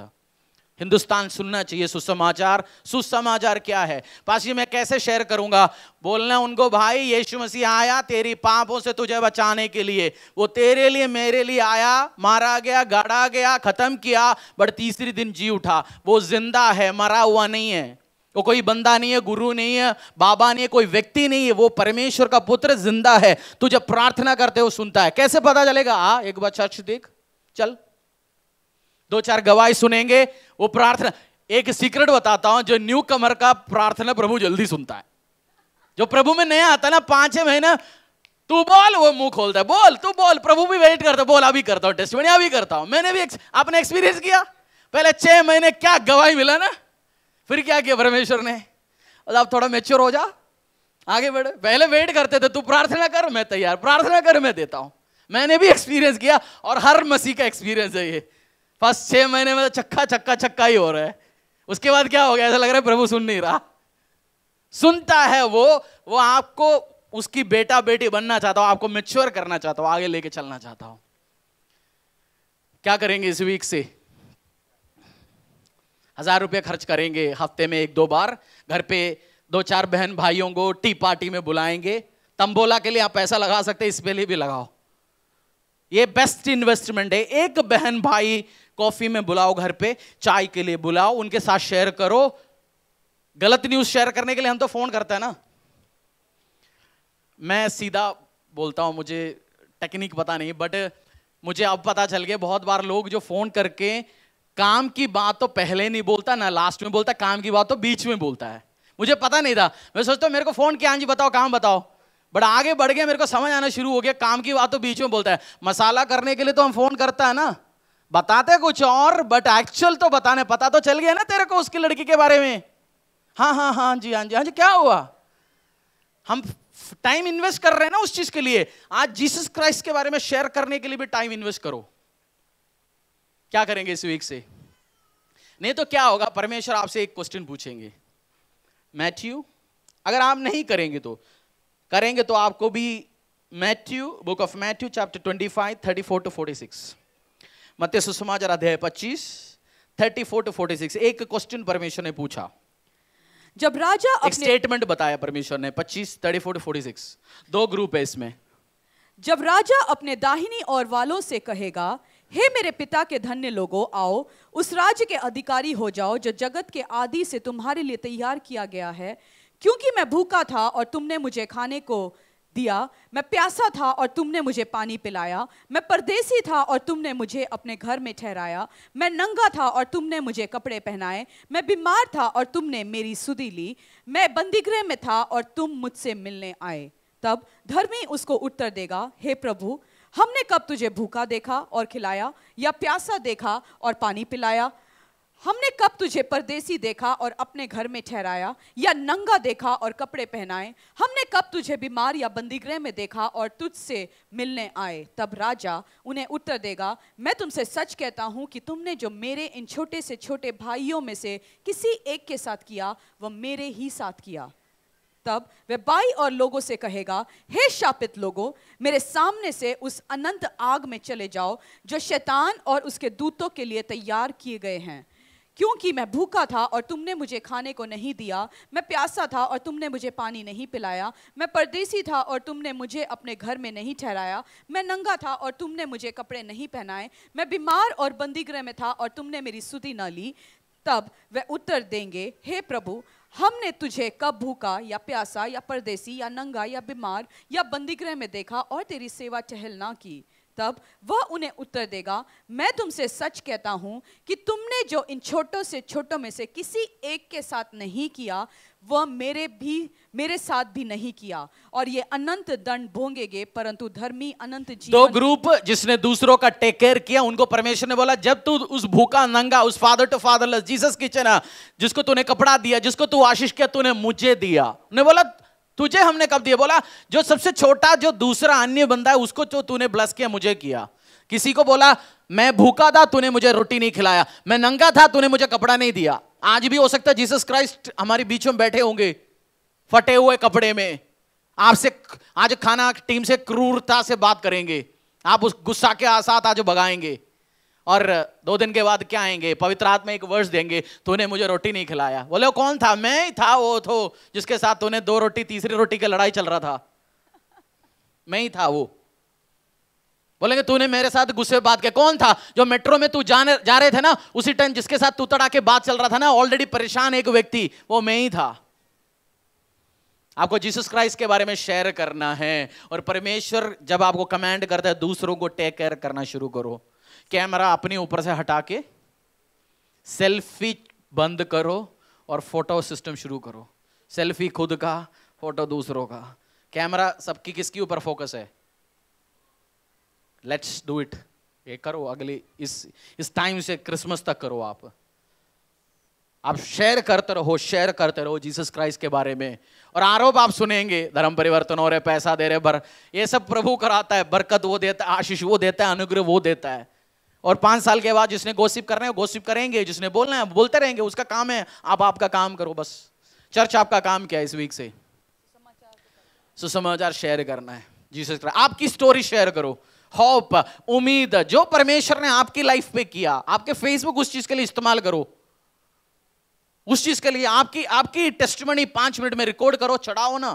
Hindustan सुनना चाहिए सुसमाचार। सुसमाचार क्या है पासी, मैं कैसे शेयर करूंगा? बोलना उनको भाई यीशु मसीह आया तेरी पापों से तुझे बचाने के लिए, वो तेरे लिए मेरे लिए आया, मारा गया, गाड़ा गया, खत्म किया, बट तीसरी दिन जी उठा, वो जिंदा है, मरा हुआ नहीं है, वो कोई बंदा नहीं है, गुरु नहीं है, बाबा नहीं है, कोई व्यक्ति नहीं है, वो परमेश्वर का पुत्र जिंदा है। तू जब प्रार्थना करते हो सुनता है, कैसे पता चलेगा? एक बार चर्च देख, चल 2-4 गवाही सुनेंगे, वो प्रार्थना। एक सीक्रेट बताता हूं, जो न्यू कमर का प्रार्थना प्रभु जल्दी सुनता है। जो प्रभु में नया आता है ना, 5-6 महीना तू बोल, वो मुंह खोलता है, बोल तू बोल, प्रभु भी वेट करता है, बोल अभी करता हूं टेस्टिमनी, अभी करता हूं। मैंने भी आपने एक्सपीरियंस किया, पहले 6 महीने क्या गवाही मिला ना, फिर क्या किया परमेश्वर ने, अब थोड़ा मैच्योर हो जा, आगे बढ़े। पहले वेट करते थे, तू प्रार्थना कर मैं तैयार, प्रार्थना कर मैं देता हूं। मैंने भी एक्सपीरियंस किया, और हर मसीह का एक्सपीरियंस है ये। फर्स्ट 6 महीने में तो चक्का चक्का चक्का ही हो रहा है, उसके बाद क्या हो गया, ऐसा लग रहा है प्रभु सुन नहीं रहा। सुनता है वो आपको उसकी बेटा बेटी बनना चाहता हो, आपको मैच्योर करना चाहता हो, आगे लेके चलना चाहता हो। क्या करेंगे इस वीक से? 1000 रुपये खर्च करेंगे हफ्ते में 1-2 बार, घर पे 2-4 बहन भाइयों को टी पार्टी में बुलाएंगे। तंबोला के लिए आप पैसा लगा सकते हैं, इस पे लिए भी लगाओ, ये बेस्ट इन्वेस्टमेंट है। एक बहन भाई कॉफी में बुलाओ, घर पे चाय के लिए बुलाओ, उनके साथ शेयर करो। गलत न्यूज शेयर करने के लिए हम तो फोन करते हैं ना। मैं सीधा बोलता हूं, मुझे टेक्निक पता नहीं, बट मुझे अब पता चल गया बहुत बार लोग जो फोन करके काम की बात तो पहले नहीं बोलता ना लास्ट में बोलता, काम की बात तो बीच में बोलता है। मुझे पता नहीं था, मैं सोचता हूं मेरे को फोन किया, हाँ जी बताओ काम बताओ, बट आगे बढ़ गया, मेरे को समझ आना शुरू हो गया काम की बात तो बीच में बोलता है। मसाला करने के लिए तो हम फोन करता है ना, बताते कुछ और बट एक्चुअल तो बताने। पता तो चल गया ना तेरे को उसकी लड़की के बारे में, हाँ हाँ हाँ जी हाँ जी हाँ जी, क्या हुआ? हम टाइम इन्वेस्ट कर रहे हैं ना उस चीज के लिए। आज जीसस क्राइस्ट के बारे में शेयर करने के लिए भी टाइम इन्वेस्ट करो। क्या करेंगे इस वीक से? नहीं तो क्या होगा, परमेश्वर आपसे एक क्वेश्चन पूछेंगे, मैथ्यू, अगर आप नहीं करेंगे तो करेंगे तो आपको भी Matthew, book of Matthew chapter 25 34-46, मत्ती सुसमाचार अध्याय 25 34-46, एक क्वेश्चन परमेश्वर ने पूछा। जब राजा एक स्टेटमेंट बताया परमेश्वर ने, 25 34-46, 2 ग्रुप है इसमें। जब राजा अपने दाहिनी ओर वालों से कहेगा, हे मेरे पिता के धन्य लोगों, आओ उस राज्य के अधिकारी हो जाओ जो जगत के आदि से तुम्हारे लिए तैयार किया गया है। क्योंकि मैं भूखा था और तुमने मुझे खाने को दिया, मैं प्यासा था और तुमने मुझे पानी पिलाया, मैं परदेसी था और तुमने मुझे अपने घर में ठहराया, मैं नंगा था और तुमने मुझे कपड़े पहनाए, मैं बीमार था और तुमने मेरी सुधि ली, मैं बंदीगृह में था और तुम मुझसे मिलने आए। तब धर्मी उसको उत्तर देगा, हे प्रभु, हमने कब तुझे भूखा देखा और खिलाया, या प्यासा देखा और पानी पिलाया? हमने कब तुझे परदेसी देखा और अपने घर में ठहराया, या नंगा देखा और कपड़े पहनाए? हमने कब तुझे बीमार या बंदीगृह में देखा और तुझसे मिलने आए? तब राजा उन्हें उत्तर देगा, मैं तुमसे सच कहता हूं कि तुमने जो मेरे इन छोटे से छोटे भाइयों में से किसी एक के साथ किया, वह मेरे ही साथ किया। तब वह बाई और लोगों से कहेगा, हे शापित लोगों, मेरे सामने से उस अनंत आग में चले जाओ जो शैतान और उसके दूतों के लिए तैयार किए गए हैं। क्योंकि मैं भूखा था और तुमने मुझे खाने को नहीं दिया, मैं प्यासा था और तुमने मुझे पानी नहीं पिलाया, मैं परदेसी था और तुमने मुझे अपने घर में नहीं ठहराया, मैं नंगा था और तुमने मुझे कपड़े नहीं पहनाए, मैं बीमार और बंदीगृह में था और तुमने मेरी सुधि न ली। तब वह उत्तर देंगे, हे प्रभु, हमने तुझे कब भूखा या प्यासा या परदेसी या नंगा या बीमार या बंदीगृह में देखा और तेरी सेवा टहल ना की? तब वह उन्हें उत्तर देगा, मैं तुमसे सच कहता हूं कि तुमने जो इन छोटों से छोटों में से किसी एक के साथ नहीं किया, वह मेरे साथ भी नहीं किया। और ये अनंत दंड भोगेंगे, परंतु धर्मी अनंत जीवन। 2 ग्रुप जिसने दूसरों का टेक केयर किया, उनको परमेश्वर ने बोला, जब तू उस भूखा नंगा, उस father to fatherless Jesus kitchen, जिसको तूने कपड़ा दिया, जिसको तू आशीष किया, तूने मुझे दिया। उन्हें बोला, तुझे हमने कब दिया? बोला, जो सबसे छोटा, जो दूसरा अन्य बंदा है, उसको जो तूने ब्लेस किया, मुझे किया। किसी को बोला, मैं भूखा था, तूने मुझे रोटी नहीं खिलाया, मैं नंगा था, तूने मुझे कपड़ा नहीं दिया। आज भी हो सकता है जीसस क्राइस्ट हमारे बीच में बैठे होंगे फटे हुए कपड़े में, आपसे आज खाना टीम से क्रूरता से बात करेंगे, आप उस गुस्सा के साथ आज भगाएंगे, और 2 दिन के बाद क्या आएंगे, पवित्र आत्मा एक वर्ष देंगे, तूने मुझे रोटी नहीं खिलाया। बोले, वो कौन था? मैं ही था, वो तो जिसके साथ तूने 2 रोटी, तीसरी रोटी की लड़ाई चल रहा था, मैं ही था वो। बोलेंगे, तूने मेरे साथ गुस्से में बात किया। कौन था? जो मेट्रो में तू जा रहे थे ना, उसी टाइम जिसके साथ तू तड़ा के बात चल रहा था ना, ऑलरेडी परेशान एक व्यक्ति, वो मैं ही था। आपको जीसस क्राइस्ट के बारे में शेयर करना है, और परमेश्वर जब आपको कमांड करता है, दूसरों को टेक केयर करना शुरू करो। कैमरा अपने ऊपर से हटा के सेल्फी बंद करो और फोटो सिस्टम शुरू करो। सेल्फी खुद का, फोटो दूसरों का। कैमरा सबकी किसके ऊपर फोकस है? Let's do it. ये करो, अगली इस टाइम से क्रिसमस तक करो। आप शेयर करते रहो जीसस क्राइस्ट के बारे में। और आरोप आप सुनेंगे, धर्म परिवर्तन हो रहे, पैसा दे रहे, ये सब प्रभु कराता है, बरकत वो देता है, आशीष वो देता है, अनुग्रह वो देता है। और 5 साल के बाद जिसने गॉसिप करना है गॉसिप करेंगे, जिसने बोलना है बोलते रहेंगे, उसका काम है। आप आपका काम करो बस। चर्च आपका काम क्या है इस वीक से? सुसमाचार शेयर करना है। जीसस क्राइस्ट, आपकी स्टोरी शेयर करो, होप, उम्मीद जो परमेश्वर ने आपकी लाइफ पे किया, आपके फेसबुक उस चीज के लिए इस्तेमाल करो, उस चीज के लिए आपकी टेस्टिमनी 5 मिनट में रिकॉर्ड करो, चढ़ाओ ना।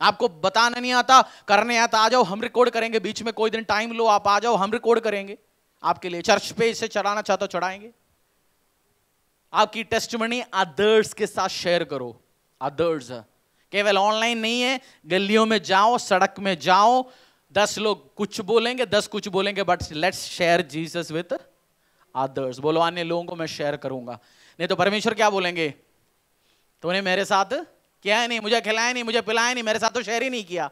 आपको बताना नहीं आता, करने आता, आ जाओ हम रिकॉर्ड करेंगे। बीच में कोई दिन टाइम लो, आप आ जाओ हम रिकॉर्ड करेंगे आपके लिए। चर्च पे इसे चढ़ाना चाहते हो चढ़ाएंगे। आपकी टेस्टिमनी अदर्स के साथ शेयर करो। अदर्स केवल ऑनलाइन नहीं है, गलियों में जाओ, सड़क में जाओ, 10 लोग कुछ बोलेंगे, 10 कुछ बोलेंगे, but let's share Jesus with others. बोलो अन्य लोगों को मैं शेयर करूंगा। नहीं तो परमेश्वर क्या बोलेंगे, तूने मेरे साथ किया है नहीं, मुझे खिलाया नहीं, मुझे पिलाया नहीं, मेरे साथ तो शेयर ही नहीं किया।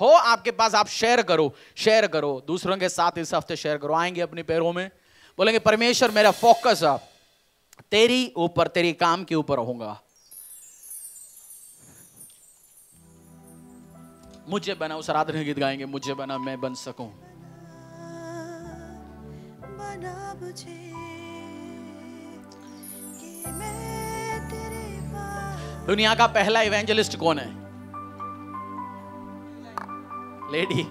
हो आपके पास, आप शेयर करो, शेयर करो दूसरों के साथ। इस हफ्ते शेयर करो। आएंगे अपने पैरों में, बोलेंगे परमेश्वर मेरा फोकस तेरी ऊपर, तेरी काम के ऊपर होगा। मुझे बना, उस आराधना गीत गाएंगे, मुझे बना मैं बन सकूं। बना मुझे कि मैं तेरे पास। दुनिया का पहला इवेंजलिस्ट कौन है? लेडी।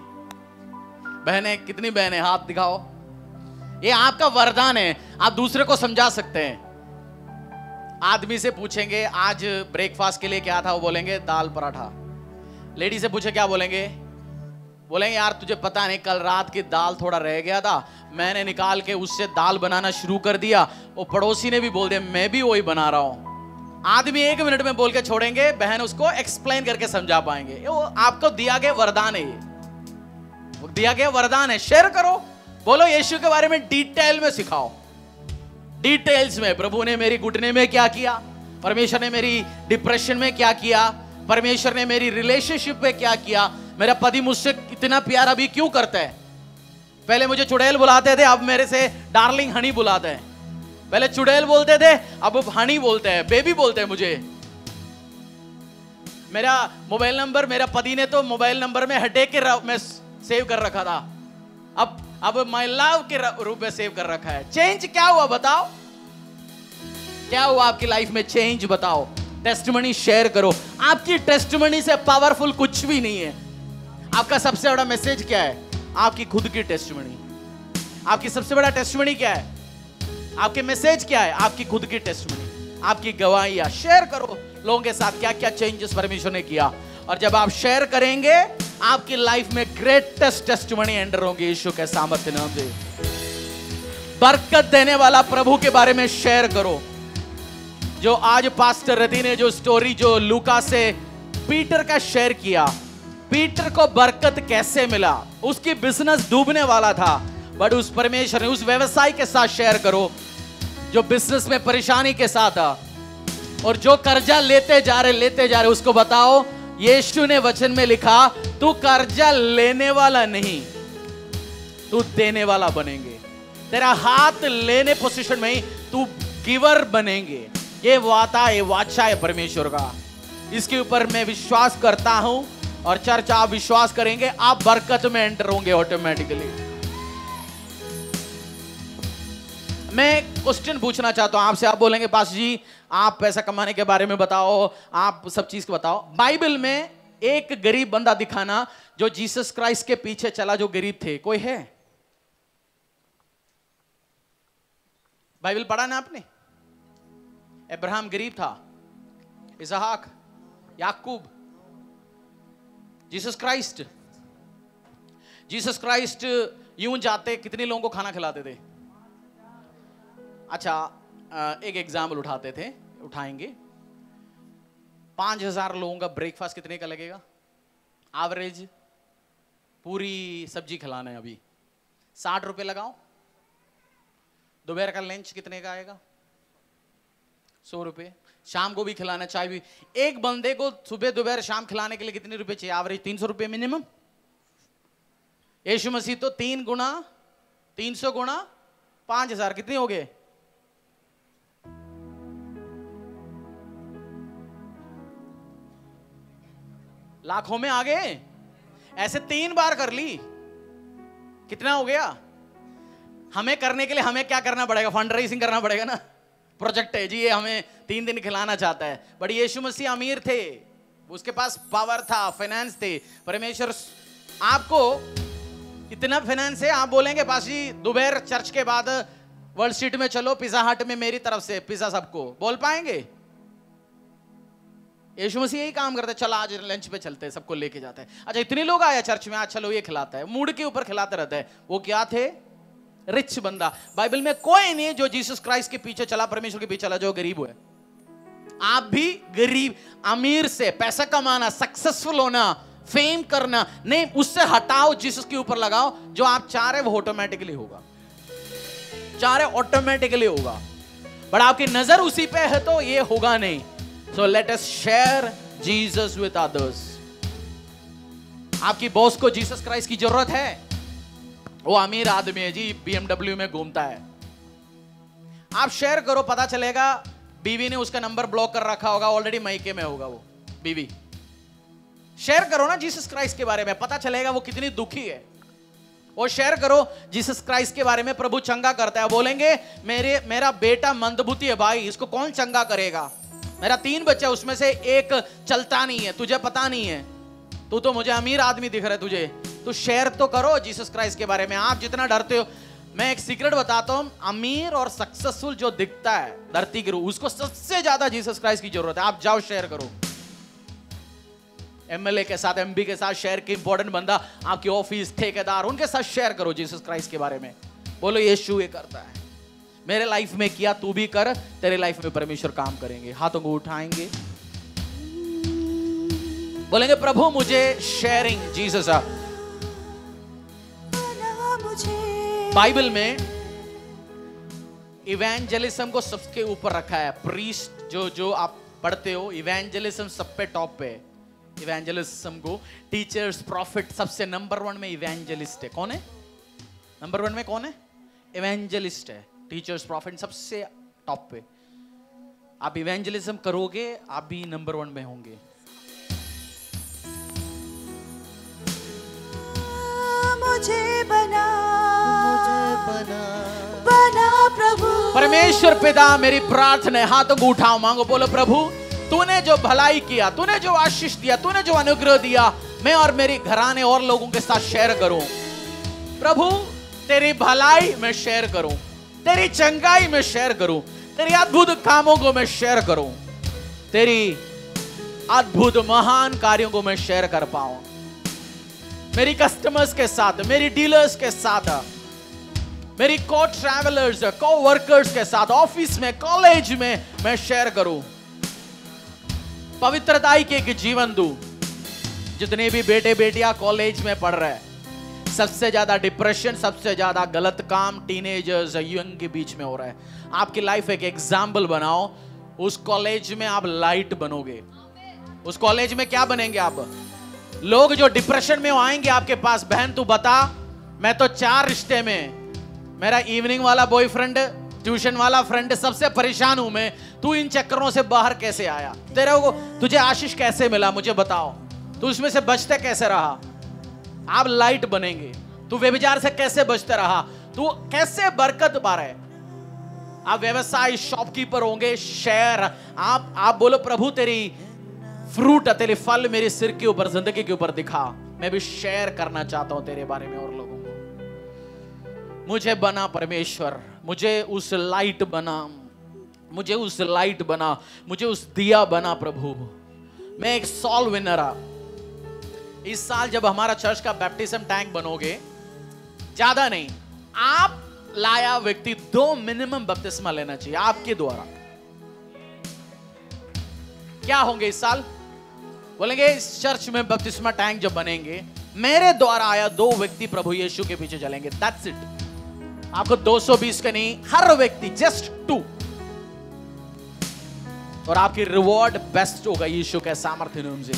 बहनें, कितनी बहनें हाथ दिखाओ। ये आपका वरदान है, आप दूसरे को समझा सकते हैं। आदमी से पूछेंगे आज ब्रेकफास्ट के लिए क्या था, वो बोलेंगे दाल पराठा। लेडी से पूछे क्या बोलेंगे, बोलेंगे यार तुझे पता नहीं कल रात की दाल थोड़ा रह गया था, मैंने निकाल के उससे दाल बनाना शुरू कर दिया। वो पड़ोसी ने भी बोल दिया मैं भी वही बना रहा हूं। आदमी 1 मिनट में बोल के छोड़ेंगे, बहन उसको एक्सप्लेन करके समझा पाएंगे। वो आपको दिया गया वरदान है, ये दिया गया वरदान है। शेयर करो, बोलो यीशु के बारे में डिटेल में सिखाओ, डिटेल्स में। प्रभु ने मेरी घुटने में क्या किया, परमेश्वर ने मेरी डिप्रेशन में क्या किया, परमेश्वर ने मेरी रिलेशनशिप पे क्या किया, मेरा पति मुझसे इतना प्यार अभी क्यों करता है। पहले मुझे चुड़ैल बुलाते थे, अब मेरे से डार्लिंग हनी बुलाते हैं। पहले चुड़ैल बोलते थे, अब हनी बोलते हैं, बेबी बोलते हैं मुझे। मेरा मोबाइल नंबर मेरा पति ने तो मोबाइल नंबर में हटे के में सेव कर रखा था, अब माय लव के रूप में सेव कर रखा है। चेंज क्या हुआ बताओ, क्या हुआ आपकी लाइफ में? चेंज बताओ। टेस्टिमनी शेयर करो। आपकी टेस्टिमनी से पावरफुल कुछ भी नहीं है। आपका सबसे बड़ा मैसेज क्या है? आपकी खुद की टेस्टिमनी। आपकी सबसे बड़ा टेस्टिमनी क्या है? आपके मैसेज क्या है? आपकी खुद की टेस्टिमनी, आपकी गवाहियां शेयर करो लोगों के साथ, क्या क्या चेंजेस परमेश्वर ने किया। और जब आप शेयर करेंगे, आपकी लाइफ में ग्रेटेस्ट टेस्टिमनी एंटर होंगे यीशु के सामर्थ्य नाम से। बरकत देने वाला प्रभु के बारे में शेयर करो। जो आज पास्टर रति ने जो स्टोरी जो लूका से पीटर का शेयर किया, पीटर को बरकत कैसे मिला, उसकी बिजनेस डूबने वाला था, बट उस परमेश्वर ने उस व्यवसाय के साथ शेयर करो जो बिजनेस में परेशानी के साथ था, और जो कर्जा लेते जा रहे उसको बताओ यीशु ने वचन में लिखा तू कर्जा लेने वाला नहीं, तू देने वाला बनेंगे। तेरा हाथ लेने पोजीशन में ही तू गिवर बनेंगे। ये वाचा है परमेश्वर का, इसके ऊपर मैं विश्वास करता हूं। और चर्च आप विश्वास करेंगे, आप बरकत में एंटर होंगे ऑटोमेटिकली। मैं क्वेश्चन पूछना चाहता हूं आपसे। आप बोलेंगे पास जी आप पैसा कमाने के बारे में बताओ, आप सब चीज को बताओ। बाइबल में एक गरीब बंदा दिखाना जो जीसस क्राइस्ट के पीछे चला, जो गरीब थे, कोई है? बाइबल पढ़ा ना आपने? अब्राहम गरीब था, इसहाक, याकूब, जीसस क्राइस्ट यूं जाते कितने लोगों को खाना खिलाते थे? अच्छा, एक एग्जाम्पल उठाएंगे। 5000 लोगों का ब्रेकफास्ट कितने का लगेगा? एवरेज पूरी सब्जी खिलाना है अभी 60 रुपए लगाओ। दोपहर का लंच कितने का आएगा? 100 रुपए। शाम को भी खिलाना, चाय भी। एक बंदे को सुबह दोपहर शाम खिलाने के लिए कितने रुपए चाहिए? एवरेज 300 रुपए मिनिमम। यीशु मसीह तो 3 गुना 300 गुना 5000 कितने हो गए? लाखों में आ गए। ऐसे 3 बार कर ली, कितना हो गया? हमें करने के लिए हमें क्या करना पड़ेगा? फंड रेजिंग करना पड़ेगा ना। प्रोजेक्ट है जी, ये हमें 3 दिन खिलाना चाहता है। बट यीशु मसीह अमीर थे, उसके पास पावर था, फाइनेंस थे। परमेश्वर आपको इतना फाइनेंस है, आप बोलेंगे पास जी दोपहर चर्च के बाद वर्ल्ड स्ट्रीट में चलो, पिज्जा हट में मेरी तरफ से पिज्जा सबको, बोल पाएंगे? यीशु मसीह यही काम करते, चल आज लंच पे चलते हैं, सबको लेके जाते हैं। अच्छा इतने लोग आए चर्च में, आज चलो ये खिलाता है, मूड के ऊपर खिलाते रहता है। वो क्या थे? रिच बंदा। बाइबल में कोई नहीं है जो जीसस क्राइस्ट के पीछे चला, परमेश्वर के पीछे चला, जो गरीब हुआ। आप भी गरीब, अमीर से पैसा कमाना, सक्सेसफुल होना, फेम करना नहीं, उससे हटाओ, जीसस के ऊपर लगाओ। जो आप चाह रहे वो ऑटोमेटिकली होगा, चाह रहे ऑटोमेटिकली होगा। बट आपकी नजर उसी पे है तो ये होगा नहीं। So let us share Jesus with others. आपकी बॉस को जीसस क्राइस्ट की जरूरत है, वो अमीर आदमी है जी, BMW में घूमता है। आप शेयर करो, पता चलेगा बीवी ने उसका नंबर ब्लॉक कर रखा होगा, ऑलरेडी मायके में होगा वो बीवी। शेयर करो ना जीसस क्राइस्ट के बारे में, पता चलेगा वो कितनी दुखी है। और शेयर करो जीसस क्राइस्ट के बारे में, प्रभु चंगा करता है। बोलेंगे मेरा बेटा मंदबुद्धि है भाई, इसको कौन चंगा करेगा? मेरा 3 बच्चे, उसमें से एक चलता नहीं है, तुझे पता नहीं है, तू तो मुझे अमीर आदमी दिख रहा है तुझे। तो शेयर तो करो जीसस क्राइस्ट के बारे में। आप जितना डरते हो, मैं एक सीक्रेट बताता हूं, अमीर और सक्सेसफुल जो दिखता है धरती के रूप, उसको सबसे ज्यादा जीसस क्राइस्ट की जरूरत है। आप जाओ शेयर करो, MLA के साथ, MP के साथ शेयर की, इंपॉर्टेंट बंदा आपके ऑफिस, ठेकेदार, उनके साथ शेयर करो जीसस क्राइस्ट के बारे में। बोलो यीशु ये करता है, मेरे लाइफ में किया, तू भी कर, तेरे लाइफ में परमेश्वर काम करेंगे। हाथों को उठाएंगे, बोलेंगे प्रभु मुझे शेयरिंग जीसस। बाइबल में इवेंजलिज्म को सबके ऊपर रखा है। प्रीस्ट जो आप पढ़ते हो, इवेंजलिज्म सब पे टॉप पे। इवेंजलिज्म को टीचर्स, प्रॉफिट, सबसे नंबर 1 में इवेंजलिस्ट है। कौन है नंबर 1 में? कौन है? इवेंजलिस्ट है। टीचर्स, प्रॉफिट सबसे टॉप पे। आप इवेंजलिज्म करोगे, आप भी नंबर 1 में होंगे। मुझे बना प्रभु। परमेश्वर पिता, मेरी प्रार्थना है, हाथों को उठाओ, मांगो, बोलो प्रभु तूने जो भलाई किया, तूने जो आशीष दिया, तूने जो अनुग्रह दिया, मैं और मेरी घराने और लोगों के साथ शेयर करूं। प्रभु तेरी भलाई मैं शेयर करूं, तेरी चंगाई में शेयर करूं, तेरी अद्भुत कामों को मैं शेयर करूं, तेरी अद्भुत महान कार्यों को मैं शेयर कर पाऊं। मेरी कस्टमर्स के साथ, मेरी डीलर्स के साथ, मेरी को ट्रैवलर्स, को वर्कर्स के साथ, ऑफिस में, कॉलेज में मैं शेयर करूं। पवित्रताई के एक जीवन दूं। जितने भी बेटे बेटियां कॉलेज में पढ़ रहे हैं, सबसे ज्यादा डिप्रेशन, सबसे ज्यादा गलत काम टीनेजर्स, यंग के बीच में हो रहा है। आपकी लाइफ एक एग्जाम्पल बनाओ, उस कॉलेज में आप लाइट बनोगे। उस कॉलेज में क्या बनेंगे आप? लोग जो डिप्रेशन में आएंगे आपके पास, बहन तू बता, मैं तो 4 रिश्ते में, मेरा इवनिंग वाला बॉयफ्रेंड, ट्यूशन वाला फ्रेंड, सबसे परेशान हूं मैं, तू इन चक्करों से बाहर कैसे आया? तुझे आशीष कैसे मिला? मुझे बताओ, तू उसमें से बचते कैसे रहा? आप लाइट बनेंगे। तू व्यभिचार से कैसे बचते रहा? तू कैसे बरकत पा रहे? आप व्यवसाय, शॉपकीपर होंगे, शेयर। आप बोलो प्रभु तेरी फ्रूट, तेरे फल मेरे सिर के ऊपर, जिंदगी के ऊपर दिखा, मैं भी शेयर करना चाहता हूं तेरे बारे में और लोगों को। मुझे बना परमेश्वर, मुझे उस लाइट बना, मुझे उस लाइट बना, मुझे उस दिया बना प्रभु। मैं एक सॉल विनर। इस साल जब हमारा चर्च का बैप्टिज्म टैंक बनोगे, ज्यादा नहीं, आप लाया व्यक्ति 2 मिनिमम बपतिस्मा लेना चाहिए आपके द्वारा। क्या होंगे इस साल? बोलेंगे इस चर्च में बपतिस्मा टैंक जब बनेंगे, मेरे द्वारा आया 2 व्यक्ति प्रभु यीशु के पीछे चलेंगे। That's it. आपको 220 का नहीं, हर व्यक्ति जस्ट 2। और आपकी रिवॉर्ड बेस्ट होगा यीशु के सामर्थ्य नाम से।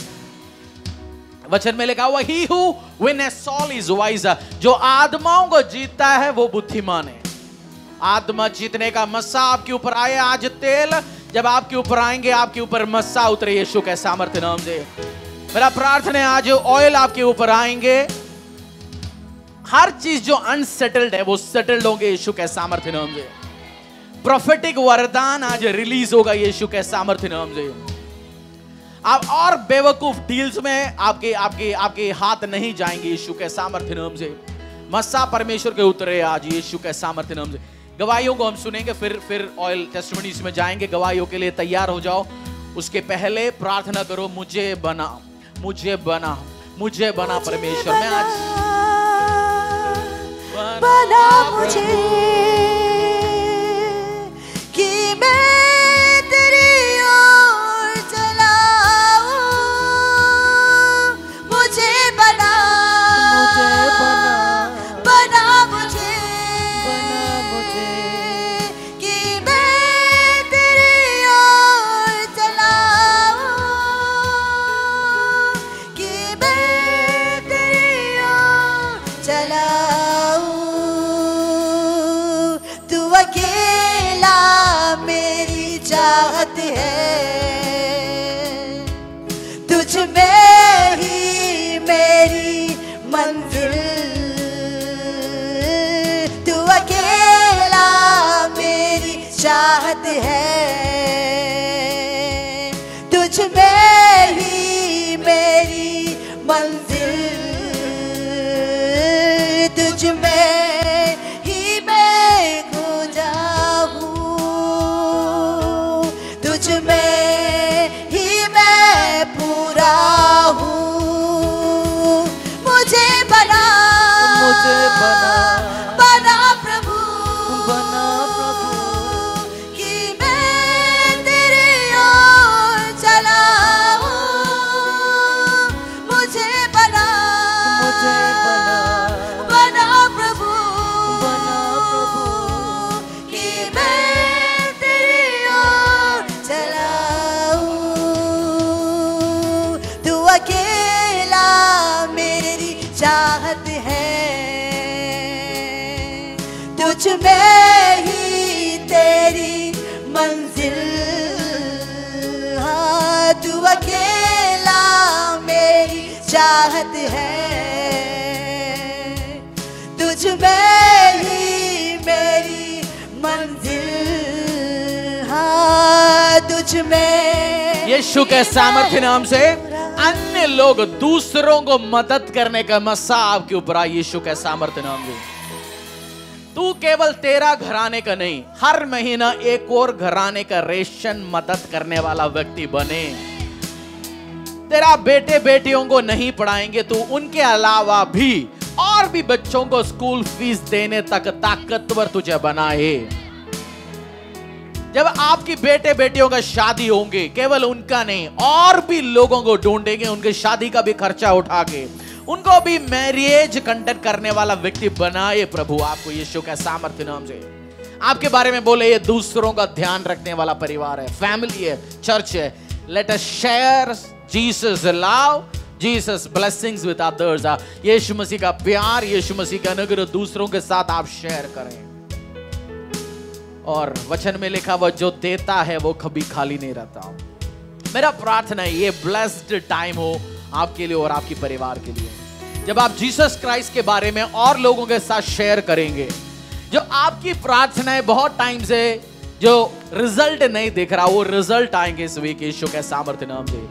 वचन में लिखा हुआ, he who wins a soul is wise। जो आत्माओं को जीतता है वो बुद्धिमान है। आत्मा जीतने का मस्सा आपके ऊपर आए। आज तेल जब आपके ऊपर आएंगे, आपके ऊपर मस्सा उतरे यीशु के सामर्थ्य नाम से। मेरा प्रार्थना है आज ऑयल आपके ऊपर आएंगे, हर चीज जो अनसेटल्ड है वो सेटल्ड होंगे यीशु के सामर्थ्य नाम से। प्रोफेटिक वरदान आज रिलीज होगा यीशु के सामर्थ्य नाम से। आप और बेवकूफ डील्स में आपके आपके आपके हाथ नहीं जाएंगे यीशु के सामर्थ्य नाम से। मस्सा परमेश्वर के उतरे आज यीशु के सामर्थ्य नाम से। गवाहियों को हम सुनेंगे, फिर ऑयल टेस्टिमनीज में जाएंगे। गवाहियों के लिए तैयार हो जाओ। उसके पहले प्रार्थना करो, मुझे बना, मुझे बना, मुझे बना परमेश्वर। मैं आज बना मुझे कि मैं तेरी ओर चलाऊं। मुझे बना, बना मुझे कि मैं तेरी ओर चलाऊं। कि मैं तेरी ओर चलाऊं। तू अकेला मेरी चाहत है, तुझ में ही मेरी मंजिल। तू अकेला मेरी चाहत है, तुझ में ही मेरी मंजिल। तुझ में ही मैं खो जाऊं। तुझ में ही मैं पूरा हूँ। मुझे बना, बना प्रभु, कि मैं तेरी ओर चलाऊं। मुझे बना, बना प्रभु, कि मैं तेरी ओर चलाऊं। तू अकेला मेरी चाहत है, तुझ में ही तेरी मंजिल। हाँ, तू अकेला मेरी चाहत है, तुझ में ही मेरी मंजिल। हाँ, तुझ में यीशु के सामर्थ्य नाम से अन्य लोग दूसरों को मदद करने का मस्सा आपके ऊपर आ। यीशु के सामर्थ्य नाम से तू केवल तेरा घराने का नहीं, हर महीना एक और घराने का रेशन मदद करने वाला व्यक्ति बने। तेरा बेटे बेटियों को नहीं पढ़ाएंगे, तू उनके अलावा भी और भी बच्चों को स्कूल फीस देने तक ताकतवर तुझे बनाए। जब आपकी बेटे बेटियों का शादी होंगे, केवल उनका नहीं और भी लोगों को ढूंढेंगे, उनके शादी का भी खर्चा उठा के उनको भी मैरिज कंडक्ट करने वाला व्यक्ति बनाए प्रभु आपको यीशु के सामर्थ्य नाम से। आपके बारे में बोले ये दूसरों का ध्यान रखने वाला परिवार है, फैमिली है, चर्च है। Let us share Jesus love, Jesus blessings with others. यीशु मसीह का प्यार, यीशु मसीह का अनुग्रह दूसरों के साथ आप शेयर करें। और वचन में लिखा हुआ जो देता है वो कभी खाली नहीं रहता। मेरा प्रार्थना है ये ब्लेस्ड टाइम हो आपके लिए और आपके परिवार के लिए, जब आप जीसस क्राइस्ट के बारे में और लोगों के साथ शेयर करेंगे। जो आपकी प्रार्थनाएं बहुत टाइम से जो रिजल्ट नहीं दिख रहा, वो रिजल्ट आएंगे इस वीक यीशु के सामर्थ्य नाम से।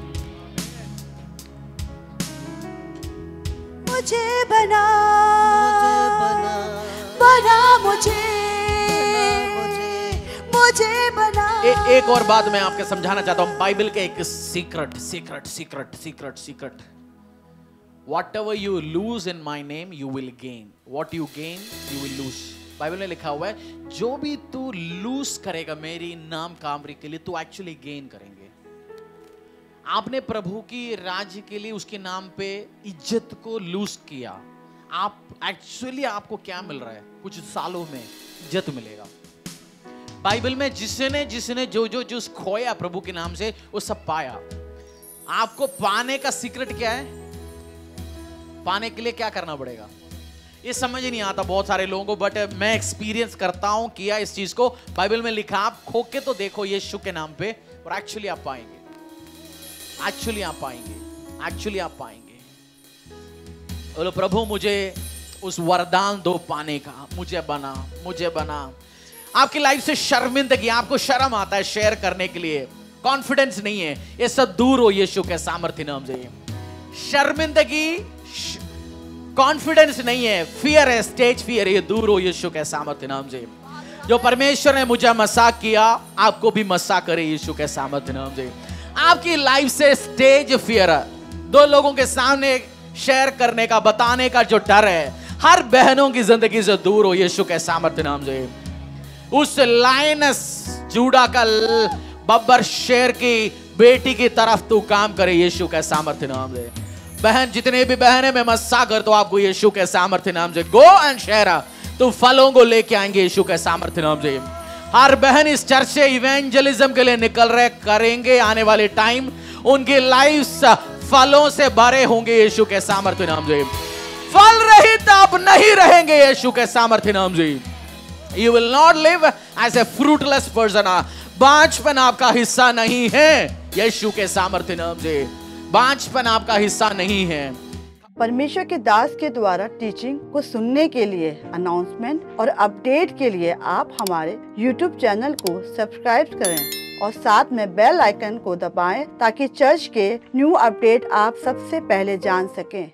मुझे बना, बना मुझे, मुझे बना। एक और बात मैं आपके समझाना चाहता हूं, बाइबल के एक secret secret secret secret secret. Whatever you lose in my name, you will gain. What you gain, you will lose. Bible में लिखा हुआ है जो भी तू लूज करेगा मेरी नाम कामरी के लिए, तू एक्चुअली गेन करेंगे। आपने प्रभु की राज्य के लिए उसके नाम पे इज्जत को लूज किया, आप एक्चुअली आपको क्या मिल रहा है? कुछ सालों में इज्जत मिलेगा। बाइबल में जिसने जो खोया प्रभु के नाम से वो सब पाया। आपको पाने का सीक्रेट क्या है? पाने के लिए क्या करना पड़ेगा? ये समझ नहीं आता बहुत सारे लोगों को, बट मैं एक्सपीरियंस करता हूं, किया इस चीज को। बाइबल में लिखा आप खो के तो देखो यीशु के नाम पे, और एक्चुअली आप पाएंगे, एक्चुअली आप पाएंगे, एक्चुअली आप पाएंगे। बोलो प्रभु मुझे उस वरदान दो पाने का, मुझे बना, मुझे बना। आपकी लाइफ से शर्मिंदगी, आपको शर्म आता है शेयर करने के लिए, कॉन्फिडेंस नहीं है, ये सब दूर हो यीशु के सामर्थ्य नाम से। शर्मिंदगी, कॉन्फिडेंस नहीं है, फियर है, स्टेज फियर, ये दूर हो यीशु के सामर्थ्य नाम से। जो परमेश्वर ने मुझे मजाक किया, आपको भी मजाक करे यीशु के सामर्थ्य नाम से। आपकी लाइफ से स्टेज फियर, दो लोगों के सामने शेयर करने का, बताने का जो डर है, हर बहनों की जिंदगी से दूर हो यीशु के सामर्थ्य नाम से। उस लाइनस जूडा का बब्बर शेर की बेटी की तरफ तू काम करे यीशु के सामर्थ्य नाम से। बहन, जितने भी बहने में मस्सा कर तो आपको यीशु के सामर्थ्य नाम से गो एंड शेयर, तो फलों को लेके आएंगे यीशु के सामर्थ्य नाम से। हर बहन इस चर्च से इवेंजलिज्म के लिए निकल रहे, करेंगे आने वाले टाइम, उनकी लाइफ फलों से भरे होंगे यीशु के सामर्थ्य नाम से। फल रहित आप नहीं रहेंगे यीशु के सामर्थ्य नाम से। You will not live as a fruitless person. बांझपन आपका हिस्सा नहीं है यीशु के सामर्थ्य नाम से। बांझपन आपका हिस्सा नहीं है। परमेश्वर के दास के द्वारा टीचिंग को सुनने के लिए, अनाउंसमेंट और अपडेट के लिए आप हमारे YouTube चैनल को सब्सक्राइब करें और साथ में बेल आइकन को दबाएं ताकि चर्च के न्यू अपडेट आप सबसे पहले जान सकें।